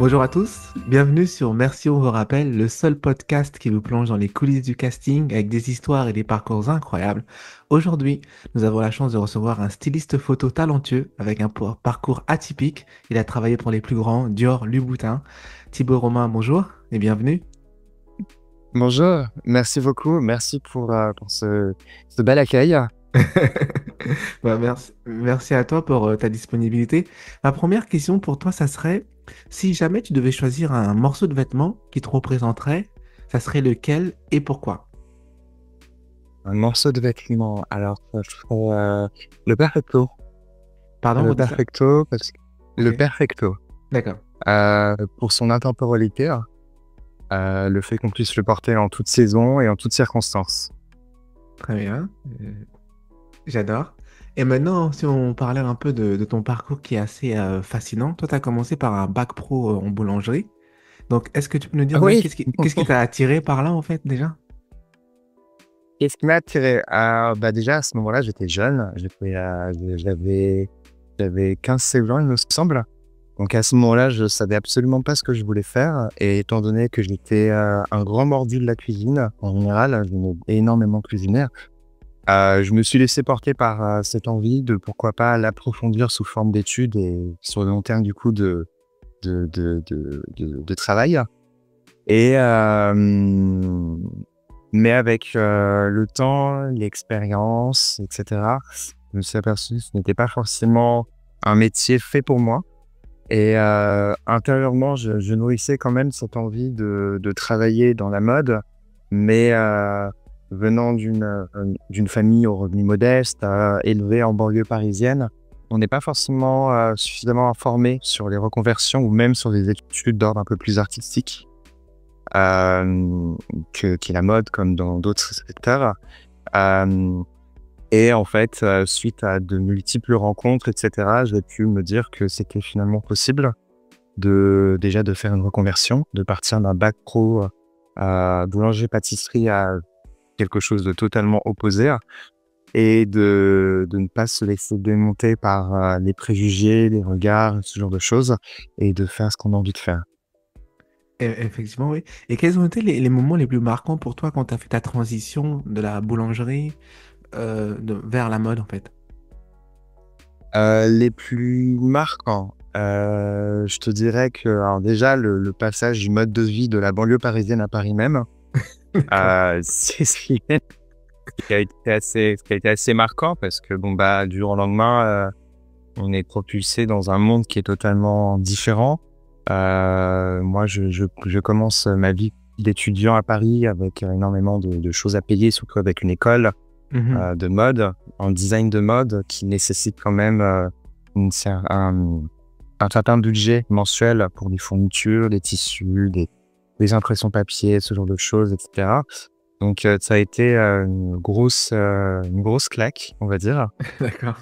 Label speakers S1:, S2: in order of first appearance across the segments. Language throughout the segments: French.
S1: Bonjour à tous, bienvenue sur Merci on vous rappelle, le seul podcast qui vous plonge dans les coulisses du casting avec des histoires et des parcours incroyables. Aujourd'hui, nous avons la chance de recevoir un styliste photo talentueux avec un parcours atypique. Il a travaillé pour les plus grands, Dior, Louboutin. Thibaut Romain, bonjour et bienvenue.
S2: Bonjour, merci beaucoup, merci pour ce bel accueil.
S1: Merci à toi pour ta disponibilité. Ma première question pour toi, ça serait, si jamais tu devais choisir un morceau de vêtement qui te représenterait, ça serait lequel et pourquoi?
S2: Un morceau de vêtement, alors ça serait le perfecto.
S1: Pardon,
S2: Le
S1: redis ça.
S2: perfecto, parce que
S1: Ok,
S2: le perfecto,
S1: d'accord.
S2: pour son intemporalité, le fait qu'on puisse le porter en toute saison et en toutes circonstances.
S1: Très bien. J'adore. Et maintenant, si on parlait un peu de ton parcours qui est assez fascinant, toi, tu as commencé par un bac pro en boulangerie. Donc, est-ce que tu peux nous dire
S2: Ah
S1: déjà
S2: oui,
S1: qu'est-ce qui t'a attiré par là, en fait, déjà?
S2: qu'est-ce qui m'a attiré? Bah déjà à ce moment-là, j'étais jeune, j'avais 15-16 ans, il me semble. Donc à ce moment-là, je savais absolument pas ce que je voulais faire et étant donné que j'étais, un grand mordu de la cuisine, en général, j'aimais énormément cuisiner, je me suis laissé porter par, cette envie de pourquoi pas l'approfondir sous forme d'études et sur le long terme du coup de travail et mais avec, le temps, l'expérience et cetera, je me suis aperçu que ce n'était pas forcément un métier fait pour moi. Et intérieurement, je nourrissais quand même cette envie de travailler dans la mode, mais venant d'une famille aux revenus modestes, élevée en banlieue parisienne, on n'est pas forcément suffisamment informé sur les reconversions ou même sur des études d'ordre un peu plus artistique qu'est la mode comme dans d'autres secteurs. Hem et en fait, suite à de multiples rencontres et cetera, j'ai pu me dire que c'était finalement possible de faire une reconversion, de partir d'un bac pro, boulanger-pâtisserie à quelque chose de totalement opposé et de ne pas se laisser démonter par, les préjugés, les regards, ce genre de choses et de faire ce qu'on a envie de faire.
S1: Effectivement, oui. Et quels ont été les moments les plus marquants pour toi quand tu as fait ta transition de la boulangerie vers la mode, en fait?
S2: Les plus marquants, je te dirais que alors déjà le passage du mode de vie de la banlieue parisienne à Paris même,
S1: D'accord.
S2: c'est ce qui a été assez marquant parce que bon, bah, du jour au lendemain, on est propulsé dans un monde qui est totalement différent. Moi, je commence ma vie d'étudiant à Paris avec énormément de choses à payer, surtout avec une école,
S1: Mhm.
S2: de mode, en design de mode qui nécessite quand même, une cer un certain budget mensuel pour des fournitures, des tissus, des impressions papier, ce genre de choses et cetera. Donc, ça a été, une grosse claque, on va dire,
S1: D'accord.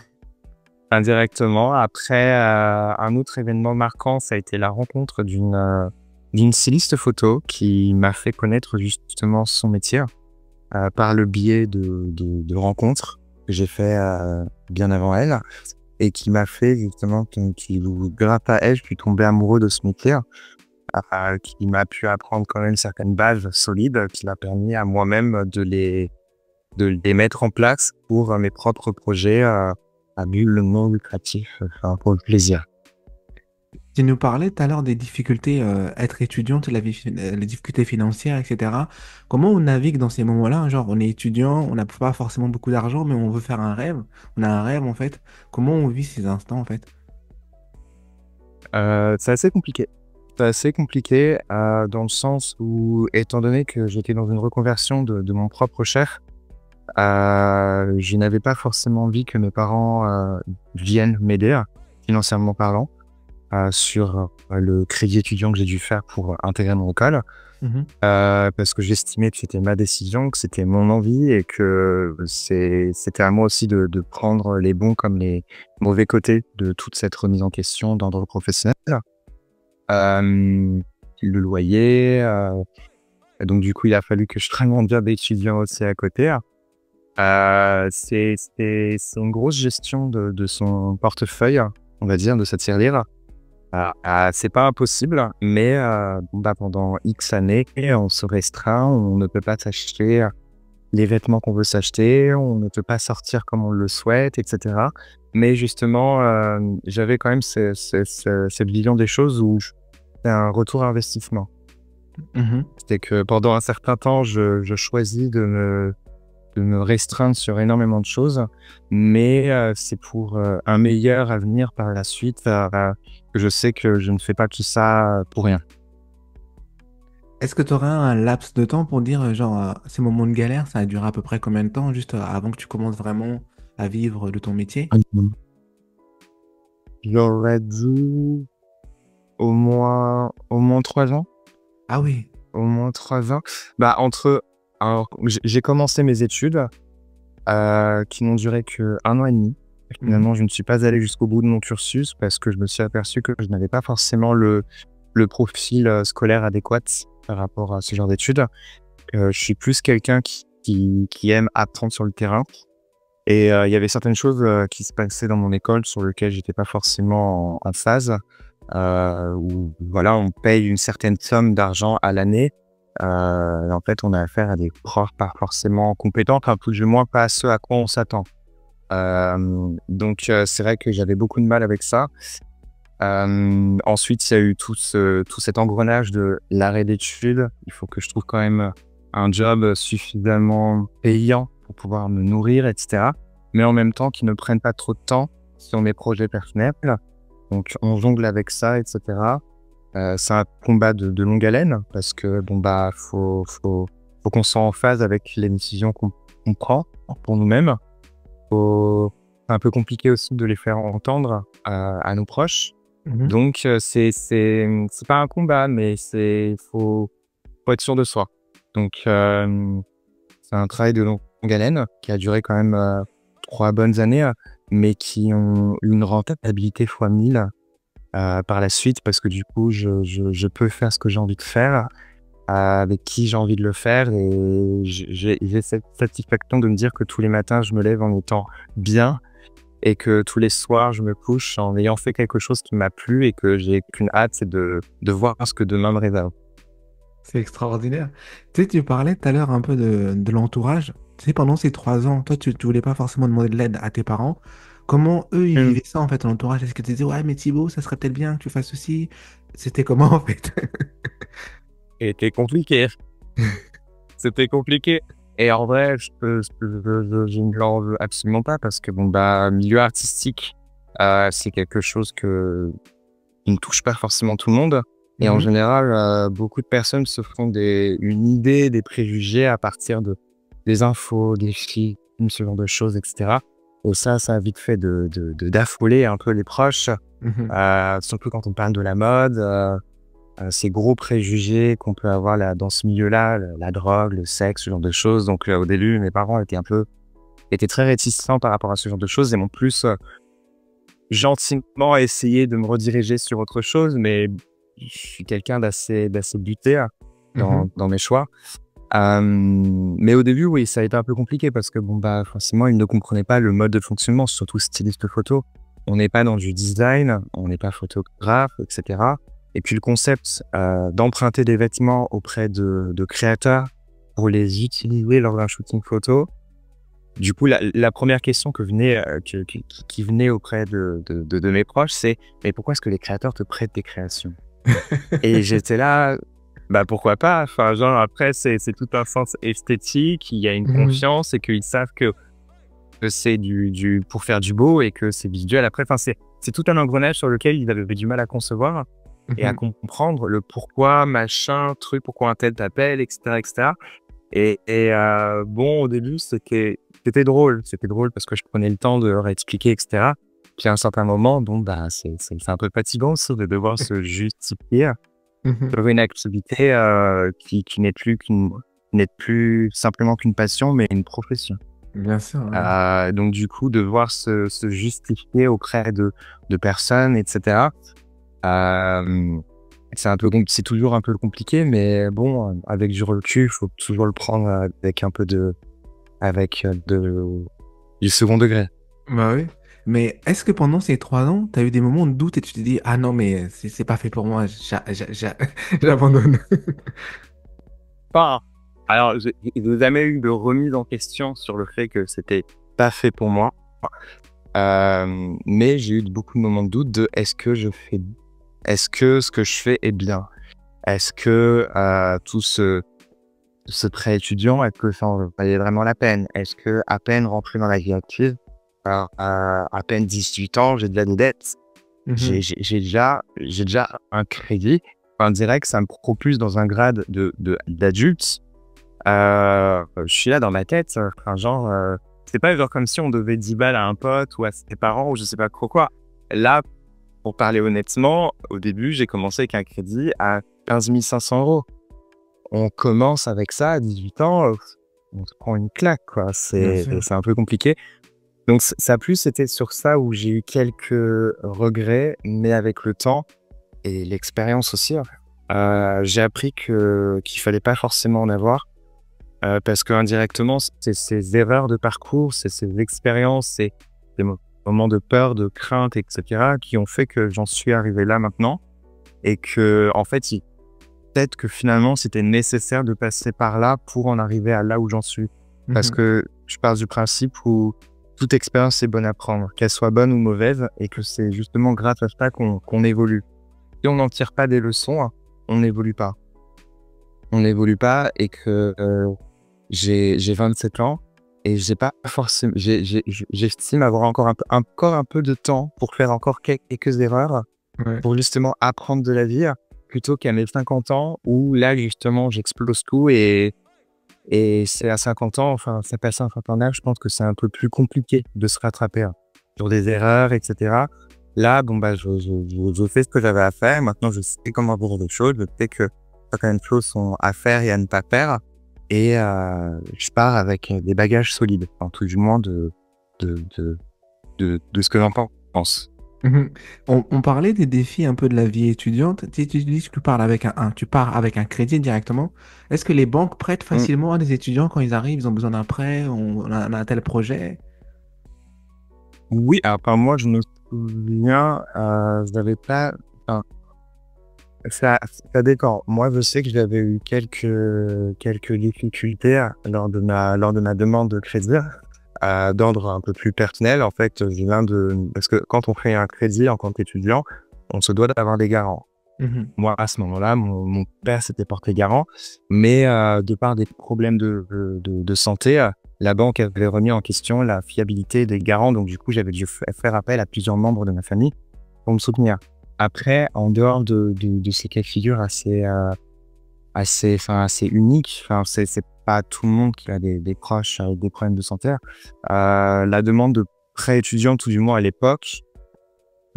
S2: indirectement. Après, un autre événement marquant, ça a été la rencontre d'une styliste photo qui m'a fait connaître justement son métier, par le biais de rencontres que j'ai fait, bien avant elle et qui m'a fait justement grâce à elle, je suis tombé amoureux de ce métier. Qui m'a pu apprendre quand même certaines bases solides, qui m'a permis à moi-même de les mettre en place pour, mes propres projets, à but non lucratif, enfin pour le plaisir.
S1: Tu nous parlais tout à l'heure des difficultés, être étudiante, les difficultés financières, etc. Comment on navigue dans ces moments-là? Genre, on est étudiant, on n'a pas forcément beaucoup d'argent, mais on veut faire un rêve. On a un rêve, en fait. Comment on vit ces instants, en fait?
S2: C'est assez compliqué. C'est assez compliqué, dans le sens où étant donné que j'étais dans une reconversion de mon propre chef, je n'avais pas forcément envie que mes parents, viennent m'aider, financièrement parlant. Sur, le crédit étudiant que j'ai dû faire pour intégrer mon école,
S1: Mhm.
S2: parce que j'estimais que c'était ma décision, que c'était mon envie et que c'était à moi aussi de prendre les bons comme les mauvais côtés de toute cette remise en question d'ordre professionnel. Hem, le loyer, donc du coup, il a fallu que je prenne mon job d'étudiant aussi à côté. C'est une grosse gestion de son portefeuille, on va dire, de sa tirelire. C'est pas impossible, mais pendant X années, on se restreint, on ne peut pas s'acheter les vêtements qu'on veut s'acheter, on ne peut pas sortir comme on le souhaite, et cetera. Mais justement, j'avais quand même cette vision des choses où c'est un retour à investissement.
S1: Mhm.
S2: C'est que pendant un certain temps, je choisis de me restreindre sur énormément de choses, mais c'est pour un meilleur avenir par la suite. Que je sais que je ne fais pas tout ça pour rien.
S1: Est-ce que tu aurais un laps de temps pour dire, genre, ces moments de galère, ça a duré à peu près combien de temps, juste avant que tu commences vraiment à vivre de ton métier?
S2: Mhm. J'aurais dit au moins 3 ans.
S1: Ah oui.
S2: Au moins 3 ans. Alors, j'ai commencé mes études qui n'ont duré qu'1 an et demi.
S1: Mhm.
S2: Finalement, je ne suis pas allé jusqu'au bout de mon cursus parce que je me suis aperçu que je n'avais pas forcément le profil scolaire adéquat par rapport à ce genre d'études. Je suis plus quelqu'un qui aime apprendre sur le terrain. Et il y avait certaines choses qui se passaient dans mon école sur lesquelles j'étais pas forcément en phase. Où voilà, on paye une certaine somme d'argent à l'année. En fait, on a affaire à des profs pas forcément compétents, enfin, plus du moins pas à ceux à quoi on s'attend. Donc c'est vrai que j'avais beaucoup de mal avec ça. Ensuite, il y a eu tout cet engrenage de l'arrêt d'études. Il faut que je trouve quand même un job suffisamment payant pour pouvoir me nourrir, et cetera. Mais en même temps, qui ne prenne pas trop de temps sur mes projets personnels. Donc, on jongle avec ça, et cetera. C'est un combat de longue haleine parce que faut qu'on soit en phase avec les décisions qu'on prend pour nous-mêmes. C'est un peu compliqué aussi de les faire entendre à nos proches.
S1: Mhm.
S2: Donc, c'est pas un combat, mais faut être sûr de soi. Donc, c'est un travail de longue haleine qui a duré quand même 3 bonnes années, mais qui ont eu une rentabilité fois 1000 par la suite parce que du coup, je peux faire ce que j'ai envie de faire, avec qui j'ai envie de le faire et j'ai cette satisfaction de me dire que tous les matins, je me lève en étant bien et que tous les soirs, je me couche en ayant fait quelque chose qui m'a plu et que j'ai qu'une hâte, c'est de voir ce que demain me réserve.
S1: C'est extraordinaire. Tu sais, tu parlais tout à l'heure un peu de l'entourage. Tu sais, pendant ces 3 ans, toi, tu voulais pas forcément demander de l'aide à tes parents. Comment eux, ils
S2: Mmh.
S1: vivaient ça, en fait, en entourage? Est-ce que tu disais, ouais, mais Thibaut, ça serait peut-être bien que tu fasses ceci? C'était comment, en fait?
S2: C'était compliqué. C'était compliqué. Et en vrai, je ne l'en veux absolument pas parce que milieu artistique, c'est quelque chose qui ne touche pas forcément tout le monde. Et en
S1: Mhm.
S2: général, beaucoup de personnes se font une idée, des préjugés à partir des infos, des films, ce genre de choses, et cetera. Et ça a vite fait d'affoler un peu les proches,
S1: Mhm.
S2: surtout quand on parle de la mode. Ces gros préjugés qu'on peut avoir là, dans ce milieu-là, la drogue, le sexe, ce genre de choses. Donc, au début, mes parents étaient très réticents par rapport à ce genre de choses et m'ont plus gentiment essayé de me rediriger sur autre chose. Mais je suis quelqu'un d'assez buté
S1: Mhm.
S2: dans mes choix. Mais au début, oui, ça a été un peu compliqué parce que forcément, ils ne comprenaient pas le mode de fonctionnement, surtout styliste photo. On n'est pas dans du design, on n'est pas photographe, etc. Et puis le concept d'emprunter des vêtements auprès de créateurs pour les utiliser lors d'un shooting photo. Du coup, la première question qui venait auprès de mes proches, c'est: mais pourquoi est-ce que les créateurs te prêtent des créations? Et j'étais là, pourquoi pas? Enfin, genre, après, c'est tout un sens esthétique, il y a une
S1: Mhm.
S2: confiance et qu'ils savent que c'est pour faire du beau et que c'est visuel. Après, enfin, c'est tout un engrenage sur lequel ils avaient du mal à concevoir et à
S1: Mhm.
S2: comprendre le pourquoi, machin, truc, pourquoi un tel t'appelle, et cetera, et cetera. Bon, au début, c'était drôle. C'était drôle parce que je prenais le temps de leur expliquer, et cetera. Puis à un certain moment, c'est un peu fatigant aussi de devoir se justifier
S1: Mhm.
S2: sur une activité qui n'est plus simplement qu'une passion, mais une profession.
S1: Bien sûr, ouais.
S2: Donc du coup, devoir se justifier auprès de personnes, et cetera. Hem, c'est toujours un peu compliqué, mais bon, avec du recul, il faut toujours le prendre avec un peu avec du second degré.
S1: Bah oui. Mais est-ce que pendant ces 3 ans, tu as eu des moments de doute et tu te dis, ah non, mais c'est pas fait pour moi, j'abandonne.
S2: Enfin, alors, je n'ai jamais eu de remise en question sur le fait que c'était pas fait pour moi. Mais j'ai eu beaucoup de moments de doute de est-ce que ce que je fais est bien? Est-ce que tout ce prêt étudiant, est-ce que ça en valait vraiment la peine? Est-ce que à peine rentré dans la vie active, à peine 18 ans, j'ai déjà des dettes,
S1: Mhm.
S2: j'ai déjà un crédit. Enfin, on dirait que ça me propulse dans un grade d'adulte. Je suis là dans ma tête, enfin, genre, c'est pas genre comme si on devait 10 balles à un pote ou à ses parents ou je sais pas trop quoi. Là, pour parler honnêtement, au début, j'ai commencé avec un crédit à 15 500 €. On commence avec ça à 18 ans, on se prend une claque, quoi.
S1: Bien sûr.
S2: C'est un peu compliqué. Donc, ça a plus c'était sur ça où j'ai eu quelques regrets, mais avec le temps et l'expérience aussi, j'ai appris qu'il fallait pas forcément en avoir. Parce qu'indirectement, c'est ces erreurs de parcours, c'est ces expériences, c'est des moments de peur, de crainte, et cetera, qui ont fait que j'en suis arrivé là maintenant et que, en fait, peut-être que finalement, c'était nécessaire de passer par là pour en arriver à là où j'en suis. Parce
S1: Mhm.
S2: que je pars du principe où toute expérience est bonne à prendre, qu'elle soit bonne ou mauvaise, et que c'est justement grâce à ça qu'on évolue. Si on n'en tire pas des leçons, hein, on n'évolue pas. On n'évolue pas et que j'ai 27 ans et j'ai pas forcément j'estime avoir encore un peu de temps pour faire encore quelques erreurs,
S1: Ouais.
S2: pour justement apprendre de la vie, plutôt qu'à mes 50 ans où là, justement, j'explose tout et c'est à 50 ans, enfin, ça passe un certain âge, je pense que c'est un peu plus compliqué de se rattraper, sur des erreurs et cetera. Là, bon, bah, je fais ce que j'avais à faire. Maintenant, je sais comment aborder les choses. Je sais que certaines choses sont à faire et à ne pas faire. Et je pars avec des bagages solides, enfin, tout du moins de, de, de ce que j'en pense.
S1: Mhm. On parlait des défis un peu de la vie étudiante. Tu dis que tu pars avec un crédit directement. Est-ce que les banques prêtent
S2: Mm.
S1: facilement à des étudiants quand ils arrivent, ils ont besoin d'un prêt, on a un tel projet?
S2: Oui, alors, par moi, je me souviens, je n'avais pas. Enfin, ça dépend. Moi, je sais que j'avais eu quelques difficultés lors de ma demande de crédit, d'ordre un peu plus personnel. En fait, parce que quand on fait un crédit en tant qu'étudiant, on se doit d'avoir des garants.
S1: Mhm.
S2: Moi, à ce moment-là, mon père s'était porté garant, mais de par des problèmes de santé, la banque avait remis en question la fiabilité des garants. Donc, du coup, j'avais dû faire appel à plusieurs membres de ma famille pour me soutenir. Après, en dehors de ces cas de figure assez uniques, enfin, c'est pas tout le monde qui a des proches avec des problèmes de santé. La demande de prêt étudiant, tout du moins à l'époque,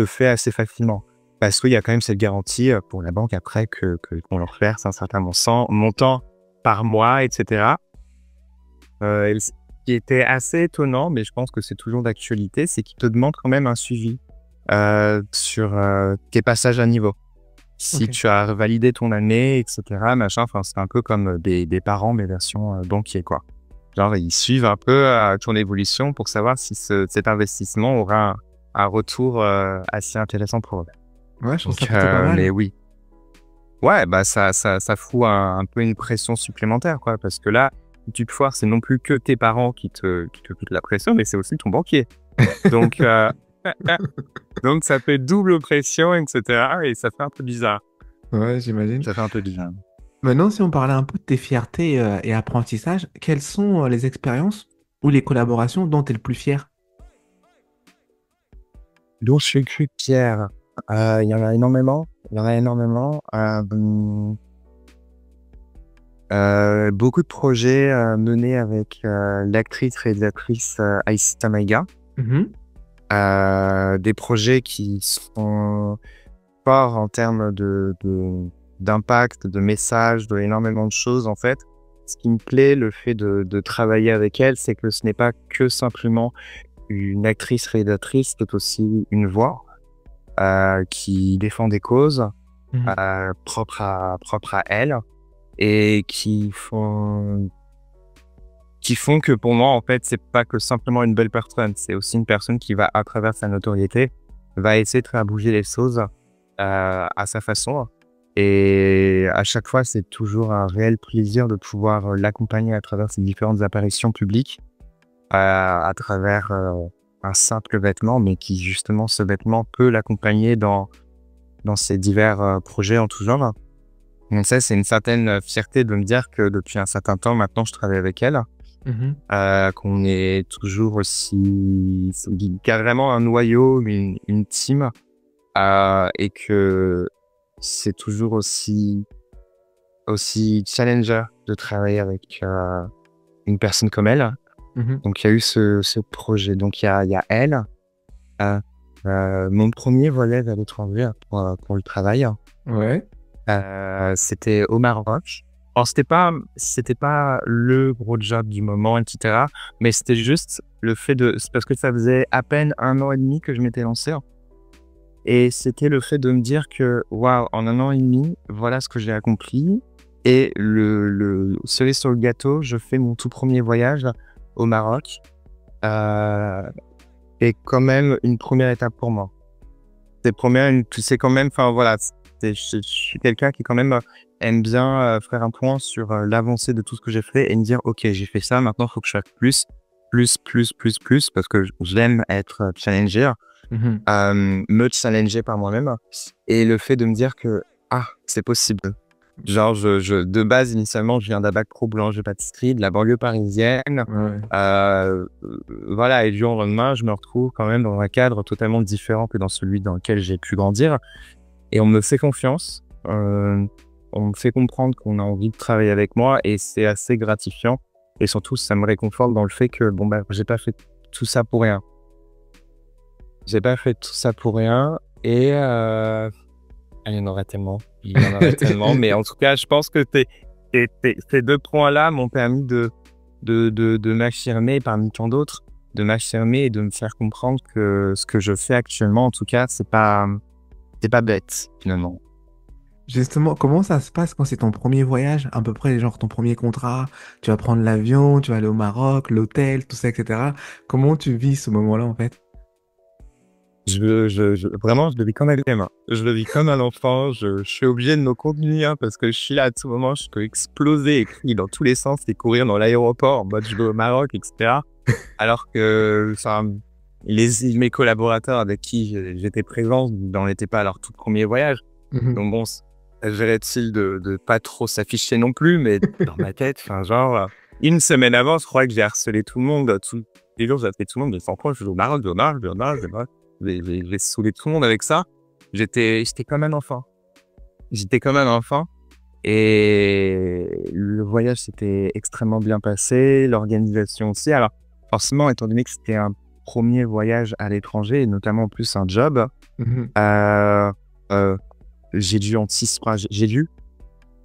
S2: se fait assez facilement. Parce qu'il y a quand même cette garantie pour la banque après qu'on leur verse un certain montant par mois, etc. Et ce qui était assez étonnant, mais je pense que c'est toujours d'actualité, c'est qu'ils te demandent quand même un suivi sur tes passages à niveau. Si
S1: Ok.
S2: tu as validé ton année, etc., machin, enfin, c'est un peu comme des parents, mais version banquier, quoi. Genre, ils suivent un peu ton évolution pour savoir si cet investissement aura un retour assez intéressant pour eux.
S1: Ouais, je trouve ça
S2: Donc,
S1: plutôt pas
S2: mais
S1: mal.
S2: oui. Ouais, bah ça fout un peu une pression supplémentaire, quoi, parce que là, tu te foires, c'est non plus que tes parents qui te foutent la pression, mais c'est aussi ton banquier. Donc, donc ça fait double pression, etc. Et ça fait un peu bizarre.
S1: Ouais, j'imagine.
S2: Ça fait un peu bizarre.
S1: Maintenant, si on parlait un peu de tes fiertés et apprentissages, quelles sont les expériences ou les collaborations dont tu es le plus fier?
S2: Donc, je suis plus Pierre. Il y en a énormément. Il y en a énormément. Beaucoup de projets menés avec l'actrice réalisatrice Aïssa Maïga.
S1: Mhm.
S2: Des projets qui sont forts en termes d'impact, de messages, de énormément de choses en fait. Ce qui me plaît, le fait de travailler avec elle, c'est que ce n'est pas que simplement une actrice réalisatrice, c'est aussi une voix qui défend des causes
S1: Mhm.
S2: propres à elle et qui font qui font que pour moi, en fait, c'est pas que simplement une belle personne, c'est aussi une personne qui va, à travers sa notoriété, va essayer de faire bouger les choses à sa façon. Et à chaque fois, c'est toujours un réel plaisir de pouvoir l'accompagner à travers ses différentes apparitions publiques, à travers un simple vêtement, mais qui justement, ce vêtement peut l'accompagner dans ses divers projets en tout genre. Donc ça, c'est une certaine fierté de me dire que depuis un certain temps, maintenant, je travaille avec elle.
S1: Mhm.
S2: Qu'on est toujours aussi carrément un noyau, une team, et que c'est toujours aussi challenger de travailler avec une personne comme elle.
S1: Mhm.
S2: Donc il y a eu ce projet. Donc il y a elle, euh, mon premier volet vers l'étranger pour le travail.
S1: Ouais.
S2: C'était au Maroc. Alors, c'était pas le gros job du moment, etc. Mais c'était juste le fait c'est parce que ça faisait à peine 1 an et demi que je m'étais lancé. Et c'était le fait de me dire que, waouh, en 1 an et demi, voilà ce que j'ai accompli. Et le cerise sur le gâteau, je fais mon tout premier voyage au Maroc. Et quand même une première étape pour moi. C'est quand même, enfin voilà, je suis quelqu'un qui quand même aime bien faire un point sur l'avancée de tout ce que j'ai fait et me dire, ok, j'ai fait ça, maintenant il faut que je fasse plus, parce que j'aime être challenger,
S1: Mhm.
S2: me challenger par moi-même, et le fait de me dire que, ah, c'est possible. Genre, de base, initialement, je viens d'un bac pro boulangerie-pâtisserie de la banlieue parisienne.
S1: Ouais.
S2: Voilà, et du jour au lendemain, je me retrouve quand même dans un cadre totalement différent que dans celui dans lequel j'ai pu grandir. Et on me fait confiance, on me fait comprendre qu'on a envie de travailler avec moi, et c'est assez gratifiant. Et surtout, ça me réconforte dans le fait que, bon, bah, j'ai pas fait tout ça pour rien. J'ai pas fait tout ça pour rien, et il y en aurait tellement. Il y en aurait tellement, mais en tout cas, je pense que ces 2 points-là m'ont permis de m'affirmer parmi tant d'autres, de m'affirmer et de me faire comprendre que ce que je fais actuellement, en tout cas, c'est pas bête, finalement.
S1: Justement, comment ça se passe quand c'est ton premier voyage, à peu près genre ton premier contrat, tu vas prendre l'avion, tu vas aller au Maroc, l'hôtel, tout ça, etc. Comment tu vis ce moment-là en fait?
S2: Vraiment, je le vis comme un gamin. Je le vis comme un enfant. Je suis obligé de me contenir parce que je suis là à tout moment. Je peux exploser et crier dans tous les sens et courir dans l'aéroport en mode je vais au Maroc, etc. Alors que, enfin, mes collaborateurs avec qui j'étais présent n'en étaient pas à leur tout premier voyage.
S1: Mhm.
S2: Donc bon, s'agirait-il de pas trop s'afficher non plus, mais dans ma tête, enfin, genre, une semaine avant, je crois que j'ai harcelé tout le monde. Tous les jours, j'ai appelé tout le monde, mais sans quoi, je vais au Maroc, je vais au Maroc, je vais au Maroc, je vais au Maroc. J'ai saoulé tout le monde avec ça. J'étais comme un enfant. J'étais comme un enfant. Et le voyage s'était extrêmement bien passé, l'organisation aussi. Alors, forcément, étant donné que c'était un premier voyage à l'étranger, et notamment en plus un job,
S1: Mhm.
S2: euh, euh, j'ai dû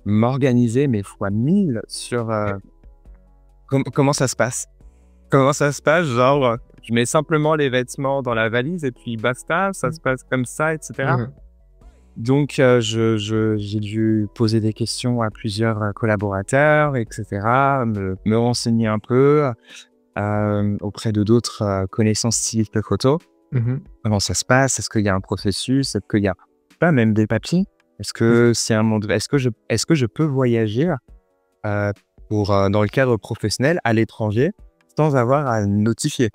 S2: m'organiser, mais fois 1000 sur comment ça se passe. Comment ça se passe? Genre, je mets simplement les vêtements dans la valise et puis basta, ça se passe comme ça, etc.
S1: Mhm.
S2: Donc, j'ai dû poser des questions à plusieurs collaborateurs, etc., me renseigner un peu auprès de d'autres connaissances stylistes de photo.
S1: Mhm.
S2: Comment ça se passe? Est-ce qu'il y a un processus? Est-ce qu'il y a pas même des papiers? Est-ce que c'est un monde? Est-ce que je peux voyager euh, dans le cadre professionnel à l'étranger sans avoir à notifier?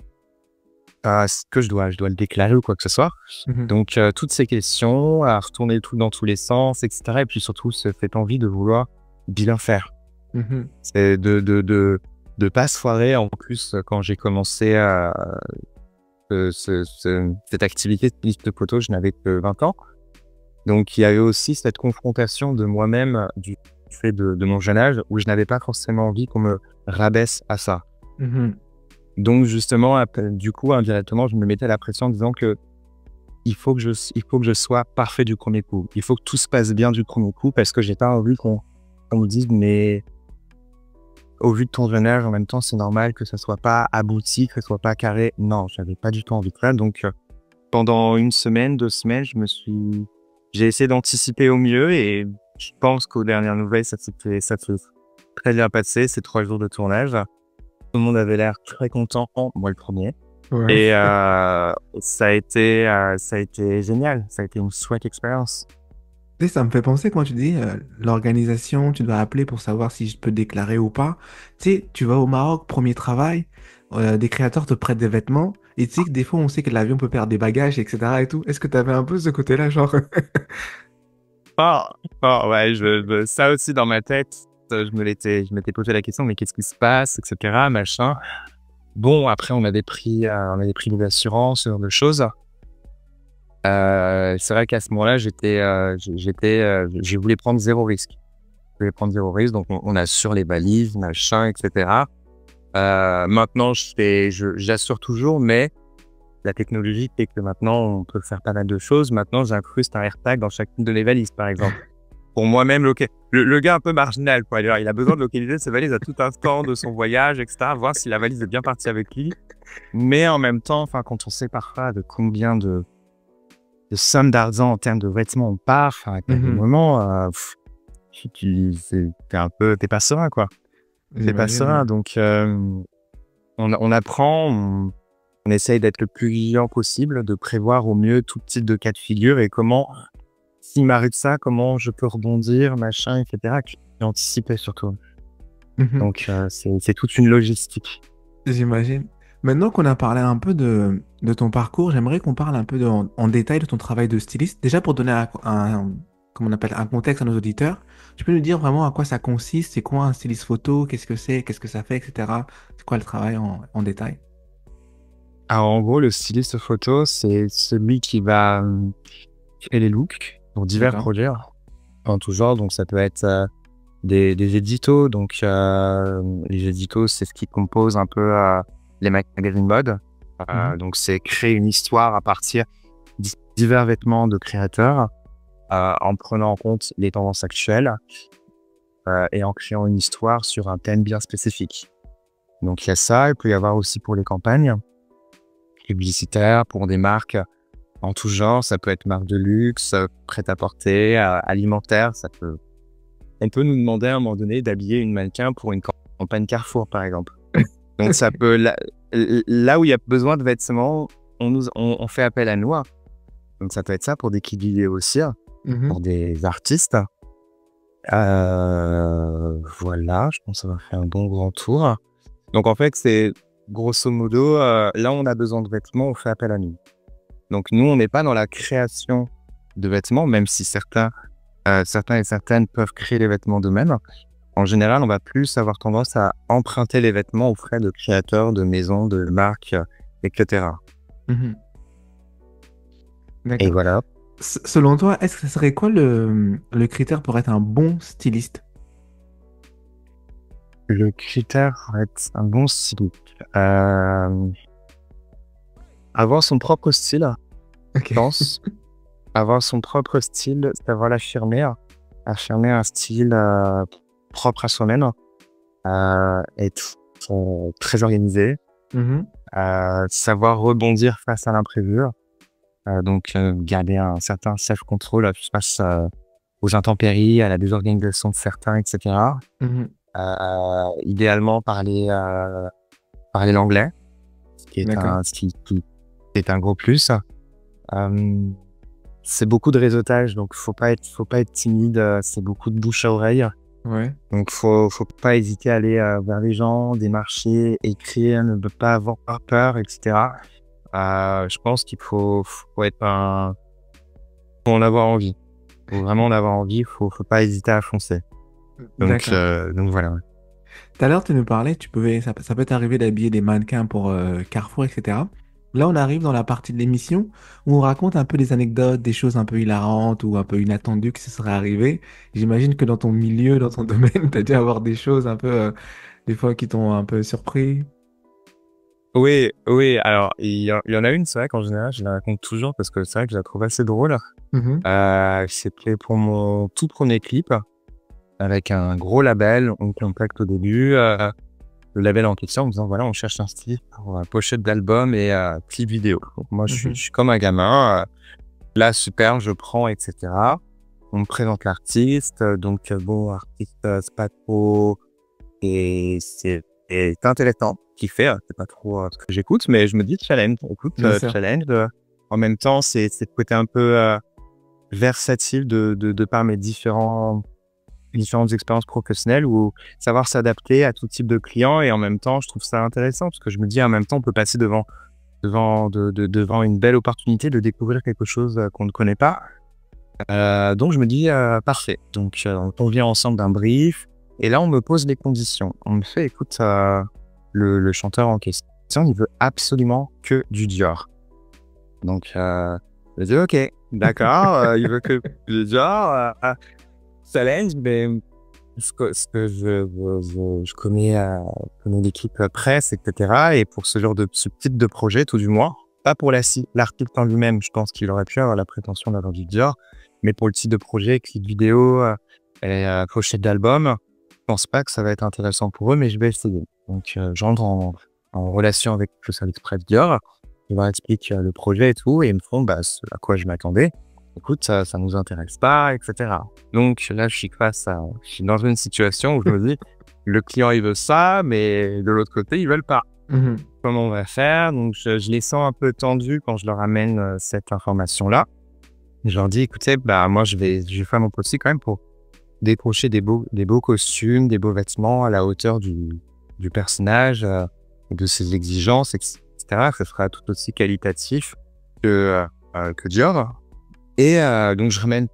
S2: Est-ce que je dois le déclarer ou quoi que ce soit?
S1: Mhm.
S2: Donc, toutes ces questions, à retourner le tout dans tous les sens, etc. Et puis surtout, cette envie de vouloir bien faire.
S1: Mhm.
S2: C'est de pas se foirer. En plus, quand j'ai commencé cette activité de piste de photo, je n'avais que 20 ans. Donc, il y avait aussi cette confrontation de moi-même du fait de mon jeune âge où je n'avais pas forcément envie qu'on me rabaisse à ça.
S1: Mhm.
S2: Donc, justement, du coup, indirectement, je me mettais la pression en disant que il faut que je sois parfait du premier coup. Il faut que tout se passe bien du premier coup parce que j'ai pas envie qu'on me dise, mais au vu de ton jeune âge, en même temps, c'est normal que ça soit pas abouti, que ça soit pas carré. Non, j'avais pas du tout envie de ça. Donc, pendant 1 semaine, 2 semaines, j'ai essayé d'anticiper au mieux et je pense qu'aux dernières nouvelles, ça s'est très bien passé, ces 3 jours de tournage. Tout le monde avait l'air très content, moi le premier.
S1: Ouais.
S2: Et ça a été génial. Ça a été une chouette expérience.
S1: Tu sais, ça me fait penser quand tu dis l'organisation, tu dois appeler pour savoir si je peux déclarer ou pas. Tu sais, tu vas au Maroc, premier travail, des créateurs te prêtent des vêtements, et tu sais que des fois on sait que l'avion peut perdre des bagages, etc. et tout. Est-ce que tu avais un peu ce côté-là, genre?
S2: Ah, ah, ouais, ça aussi dans ma tête, je m'étais posé la question, mais qu'est-ce qui se passe, etc., machin. Bon, après, on avait pris des assurances, ce genre de choses. C'est vrai qu'à ce moment-là, j'ai voulu prendre zéro risque. Je voulais prendre zéro risque, donc on assure les valises, machin, etc. Maintenant, j'assure toujours, mais la technologie fait que maintenant, on peut faire pas mal de choses. Maintenant, j'incruste un AirTag dans chacune de mes valises, par exemple. Pour moi-même, le gars un peu marginal, quoi. Il a besoin de localiser ses valises à tout instant de son voyage, etc. Voir si la valise est bien partie avec lui. Mais en même temps, enfin, quand on sait parfois de combien de sommes d'argent en termes de vêtements on part, enfin, à des
S1: Mhm.
S2: moments, t'es pas serein, quoi. T'es pas
S1: J'imagine,
S2: serein.
S1: ouais.
S2: Donc, on apprend, on essaye d'être le plus vigilant possible, de prévoir au mieux tout type de cas de figure et comment, s'il m'arrive ça, comment je peux rebondir, machin, etc. Et anticiper surtout.
S1: Mhm.
S2: Donc, c'est toute une logistique.
S1: J'imagine. Maintenant qu'on a parlé un peu de ton parcours, j'aimerais qu'on parle un peu en détail de ton travail de styliste. Déjà pour donner comment on appelle, un contexte à nos auditeurs, tu peux nous dire vraiment à quoi ça consiste, c'est quoi un styliste photo, qu'est-ce que c'est, qu'est-ce que ça fait, etc. C'est quoi le travail en détail?
S2: Alors, en gros, le styliste photo, c'est celui qui va créer les looks pour divers
S1: D'accord.
S2: projets en tout genre. Donc, ça peut être des éditos. Donc, les éditos, c'est ce qui compose un peu les magazines mode.
S1: Mhm.
S2: Donc, c'est créer une histoire à partir de divers vêtements de créateurs en prenant en compte les tendances actuelles et en créant une histoire sur un thème bien spécifique. Donc, il y a ça. Il peut y avoir aussi pour les campagnes publicitaires, pour des marques en tout genre. Ça peut être marque de luxe, prêt-à-porter, alimentaire. On peut nous demander à un moment donné d'habiller une mannequin pour une campagne Carrefour, par exemple. Donc, ça peut, là où il y a besoin de vêtements, on fait appel à nous. Donc, ça peut être ça pour des kits vidéo aussi,
S1: Mhm.
S2: pour des artistes. Voilà, je pense avoir fait un bon grand tour. Donc, en fait, c'est grosso modo, là où on a besoin de vêtements, on fait appel à nous. Donc, nous, on n'est pas dans la création de vêtements, même si certains et certaines peuvent créer les vêtements d'eux-mêmes. En général, on va plus avoir tendance à emprunter les vêtements aux frais de créateurs, de maisons, de marques, etc.
S1: Mhm.
S2: Et
S1: D'accord.
S2: voilà.
S1: Selon toi, est-ce que ça serait quoi le critère pour être un bon styliste?
S2: Le critère pour être un bon styliste. Euh, Avoir son propre style,
S1: Ok.
S2: je pense. Avoir son propre style, savoir l'affirmer. Affirmer un style propre à soi-même. Être très organisé.
S1: Mhm.
S2: Savoir rebondir face à l'imprévu. Donc, garder un certain self-control face aux intempéries, à la désorganisation de certains, etc.
S1: Mhm.
S2: Idéalement, parler l'anglais,
S1: D'accord.
S2: qui est un gros plus. Euh, c'est beaucoup de réseautage, donc faut pas être timide. C'est beaucoup de bouche à oreille.
S1: Ouais.
S2: Donc, faut pas hésiter à aller vers les gens, démarcher, écrire, ne pas avoir peur, etc. Je pense faut faut en avoir envie. Faut vraiment en avoir envie. Faut pas hésiter à foncer.
S1: D'accord.
S2: Donc voilà. Ouais.
S1: Tout à l'heure, tu nous parlais, ça peut t'arriver d'habiller des mannequins pour Carrefour, etc. Là, on arrive dans la partie de l'émission où on raconte un peu des anecdotes, des choses un peu hilarantes ou un peu inattendues qui se seraient arrivées. J'imagine que dans ton milieu, dans ton domaine, tu as dû avoir des choses un peu, des fois, qui t'ont un peu surpris.
S2: Oui, oui. Alors, il y en a une, c'est vrai qu'en général, je la raconte toujours parce que c'est vrai que je la trouve assez drôle.
S1: Mhm.
S2: C'était pour mon tout premier clip avec un gros label. On me contacte au début. Le label en question en me disant voilà, on cherche un style pour pochette d'album et clip vidéo. Donc, moi, je
S1: Mhm.
S2: suis comme un gamin. Là, super, je prends, etc. On me présente l'artiste. Donc, bon, artiste, c'est pas trop. Et c'est est intéressant, kiffé. C'est pas trop ce que j'écoute, mais je me dis challenge. Écoute,
S1: Bien sûr.
S2: challenge. En même temps, c'est le côté un peu versatile de par mes différentes expériences professionnelles ou savoir s'adapter à tout type de clients. Et en même temps, je trouve ça intéressant parce que je me dis en même temps, on peut passer devant une belle opportunité de découvrir quelque chose qu'on ne connaît pas. Donc je me dis parfait. Donc on convient ensemble d'un brief et là on me pose les conditions. On me fait écoute, le chanteur en question, il veut absolument que du Dior. Donc je dis ok, d'accord, il veut que du Dior. Challenge, mais ce que je connais l'équipe presse, etc. Et pour ce type de projet, tout du moins, pas pour l'article en lui-même, je pense qu'il aurait pu avoir la prétention d'avoir du Dior, mais pour le type de projet, clip vidéo et pochette d'album, je pense pas que ça va être intéressant pour eux, mais je vais essayer. Donc, j'entre en relation avec le service presse Dior, je leur explique le projet et tout, et ils me font ce à quoi je m'attendais. Écoute, ça nous intéresse pas, etc. Donc là, je suis dans une situation où je me dis, le client, il veut ça, mais de l'autre côté, ils veulent pas.
S1: Mhm.
S2: Comment on va faire? Donc, je les sens un peu tendus quand je leur amène cette information-là. Je leur dis, écoutez, moi, je vais faire mon possible quand même pour décrocher des beaux costumes, des beaux vêtements à la hauteur du personnage, de ses exigences, etc. Ce sera tout aussi qualitatif que Dior. Et donc, je ramène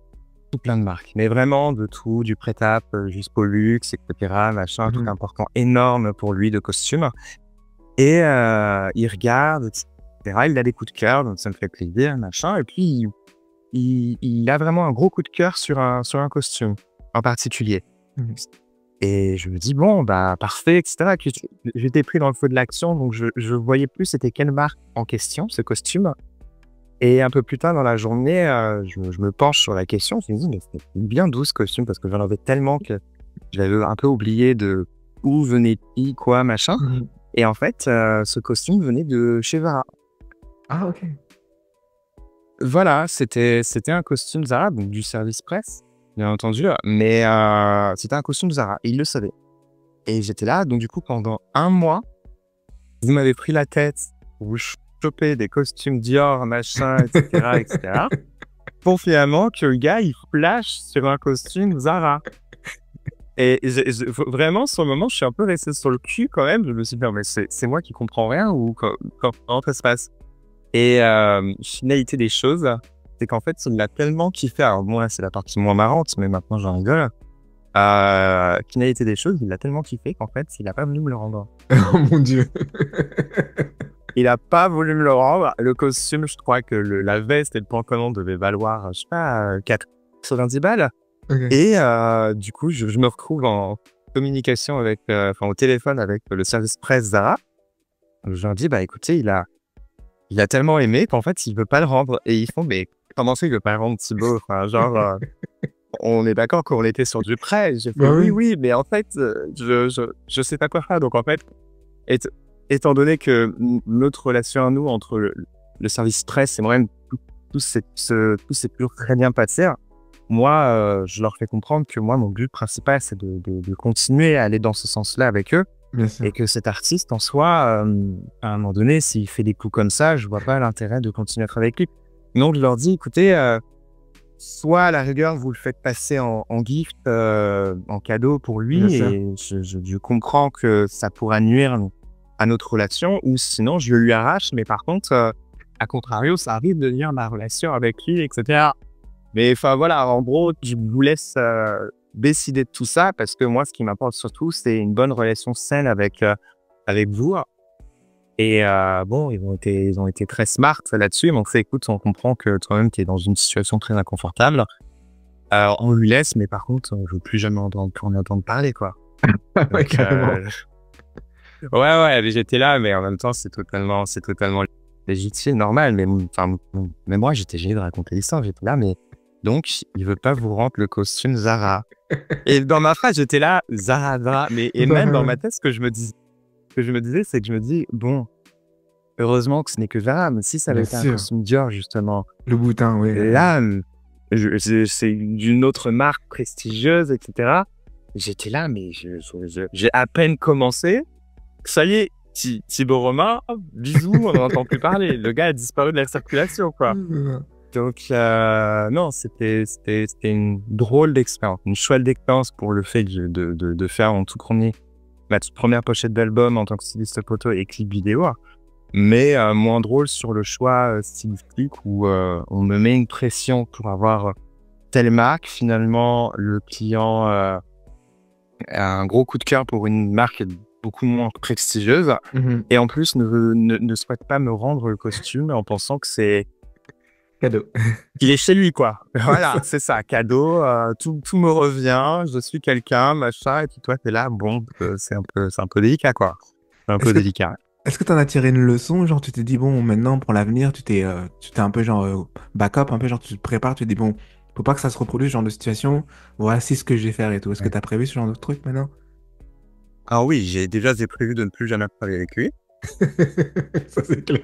S2: tout plein de marques, mais vraiment de tout, du prêt-à jusqu'au luxe, etc. Machin, tout
S1: Mhm.
S2: important énorme pour lui de costumes. Et il regarde, etc. Il a des coups de cœur, donc ça me fait plaisir, machin. Et puis, il a vraiment un gros coup de cœur sur un costume en particulier.
S1: Mhm.
S2: Et je me dis, bon, parfait, etc. Et puis, j'étais pris dans le feu de l'action, donc je voyais plus c'était quelle marque en question, ce costume. Et un peu plus tard dans la journée, je me penche sur la question. Je me dis, mais c'est bien d'où ce costume? Parce que j'en avais tellement que j'avais un peu oublié de où venait-il, quoi, machin.
S1: Mhm.
S2: Et en fait, ce costume venait de chez Zara.
S1: Ah, ok.
S2: Voilà, c'était un costume Zara, donc du service presse, bien entendu. Mais c'était un costume Zara. Et il le savait. Et j'étais là, donc du coup, pendant un mois, vous m'avez pris la tête pour vous choper des costumes Dior, machin, etc., etc. Pour finalement que le gars, il flash sur un costume Zara. Et vraiment, sur le moment, je suis un peu resté sur le cul quand même. Je me suis dit, non, mais c'est moi qui comprends rien ou comment ça se passe? Et finalité des choses, c'est qu'en fait, il l'a tellement kiffé. Alors moi, c'est la partie moins marrante, mais maintenant, j'en rigole. Finalité des choses, il l'a tellement kiffé qu'en fait, il n'a pas voulu me le rendre.
S1: Oh mon Dieu.
S2: Il n'a pas voulu me le rendre. Le costume, je crois que la veste et le pantalon devaient valoir, je sais pas, 90 balles.
S1: Ok.
S2: Et du coup, je me retrouve en communication avec, au téléphone avec le service presse Zara. Je leur dis, écoutez, il a tellement aimé qu'en fait, il veut pas le rendre. Et ils font, mais comment ça, il veut pas le rendre, Thibaut? Enfin, genre, on est d'accord qu'on était sur du prêt. J'ai fait,
S1: Bah
S2: oui,
S1: oui.
S2: oui, mais en fait, je sais pas quoi faire. Donc en fait, étant donné que notre relation à nous entre le service presse et moi-même, tout s'est toujours très bien passé. Moi, je leur fais comprendre que moi, mon but principal, c'est de continuer à aller dans ce sens-là avec eux.
S1: Bien sûr.
S2: Et que cet artiste, en soi, à un moment donné, s'il fait des coups comme ça, je vois pas l'intérêt de continuer à travailler avec lui. Donc, je leur dis, écoutez, soit à la rigueur, vous le faites passer en gift, en cadeau pour
S1: Bien
S2: lui,
S1: sûr.
S2: et je comprends que ça pourra nuire à notre relation, ou sinon, je lui arrache, mais par contre, à contrario, ça arrive de nuire ma relation avec lui, etc. Mais enfin, voilà, en gros, je vous laisse décider de tout ça, parce que moi, ce qui m'importe surtout, c'est une bonne relation saine avec vous. Et bon, ils ont été très smart là-dessus. Ils m'ont fait, écoute, on comprend que toi-même, tu es dans une situation très inconfortable. On lui laisse, mais par contre, je veux plus jamais entendre parler, quoi.
S1: Ouais,
S2: Donc,
S1: carrément.
S2: ouais, mais j'étais là, mais en même temps, c'est totalement légitime, normal. Mais enfin, même moi, j'étais gêné de raconter l'histoire. J'étais là, mais donc, il veut pas vous rendre le costume Zara. Et dans ma phrase, j'étais là, Zara. Mais et même dans ma tête, ce que je me disais, c'est que je me dis, bon, heureusement que ce n'est que Zara, mais si ça avait
S1: Bien
S2: été un
S1: sûr.
S2: costume Dior, justement,
S1: Le boutin, oui.
S2: là, c'est d'une autre marque prestigieuse, etc. J'étais là, mais j'ai à peine commencé. ça y est, Thibaut Romain, bisous, on n'entend plus parler. Le gars a disparu de la circulation, quoi. Donc, non, c'était une drôle d'expérience, une chouette d'expérience pour le fait de faire mon ma toute première pochette d'album en tant que styliste photo et clip vidéo. Mais moins drôle sur le choix stylistique où on me met une pression pour avoir telle marque. Finalement, le client a un gros coup de cœur pour une marque beaucoup moins prestigieuse et en plus ne souhaite pas me rendre le costume en pensant que c'est
S1: Cadeau.
S2: qu'il est chez lui, quoi. Voilà, c'est ça, cadeau, tout me revient, je suis quelqu'un, machin, et puis toi, t'es là, bon, c'est un peu délicat, quoi. C'est un peu délicat.
S1: Est-ce que t'en as tiré une leçon? Genre, tu t'es dit, bon, maintenant, pour l'avenir, tu t'es un peu genre backup, un peu genre, tu te prépares, tu te dis, bon, faut pas que ça se reproduise, ce genre de situation. Voici ce que je vais faire et tout. Est-ce que t'as prévu ce genre de truc maintenant?
S2: Alors oui, j'ai prévu de ne plus jamais travailler avec lui.
S1: Ça, c'est clair.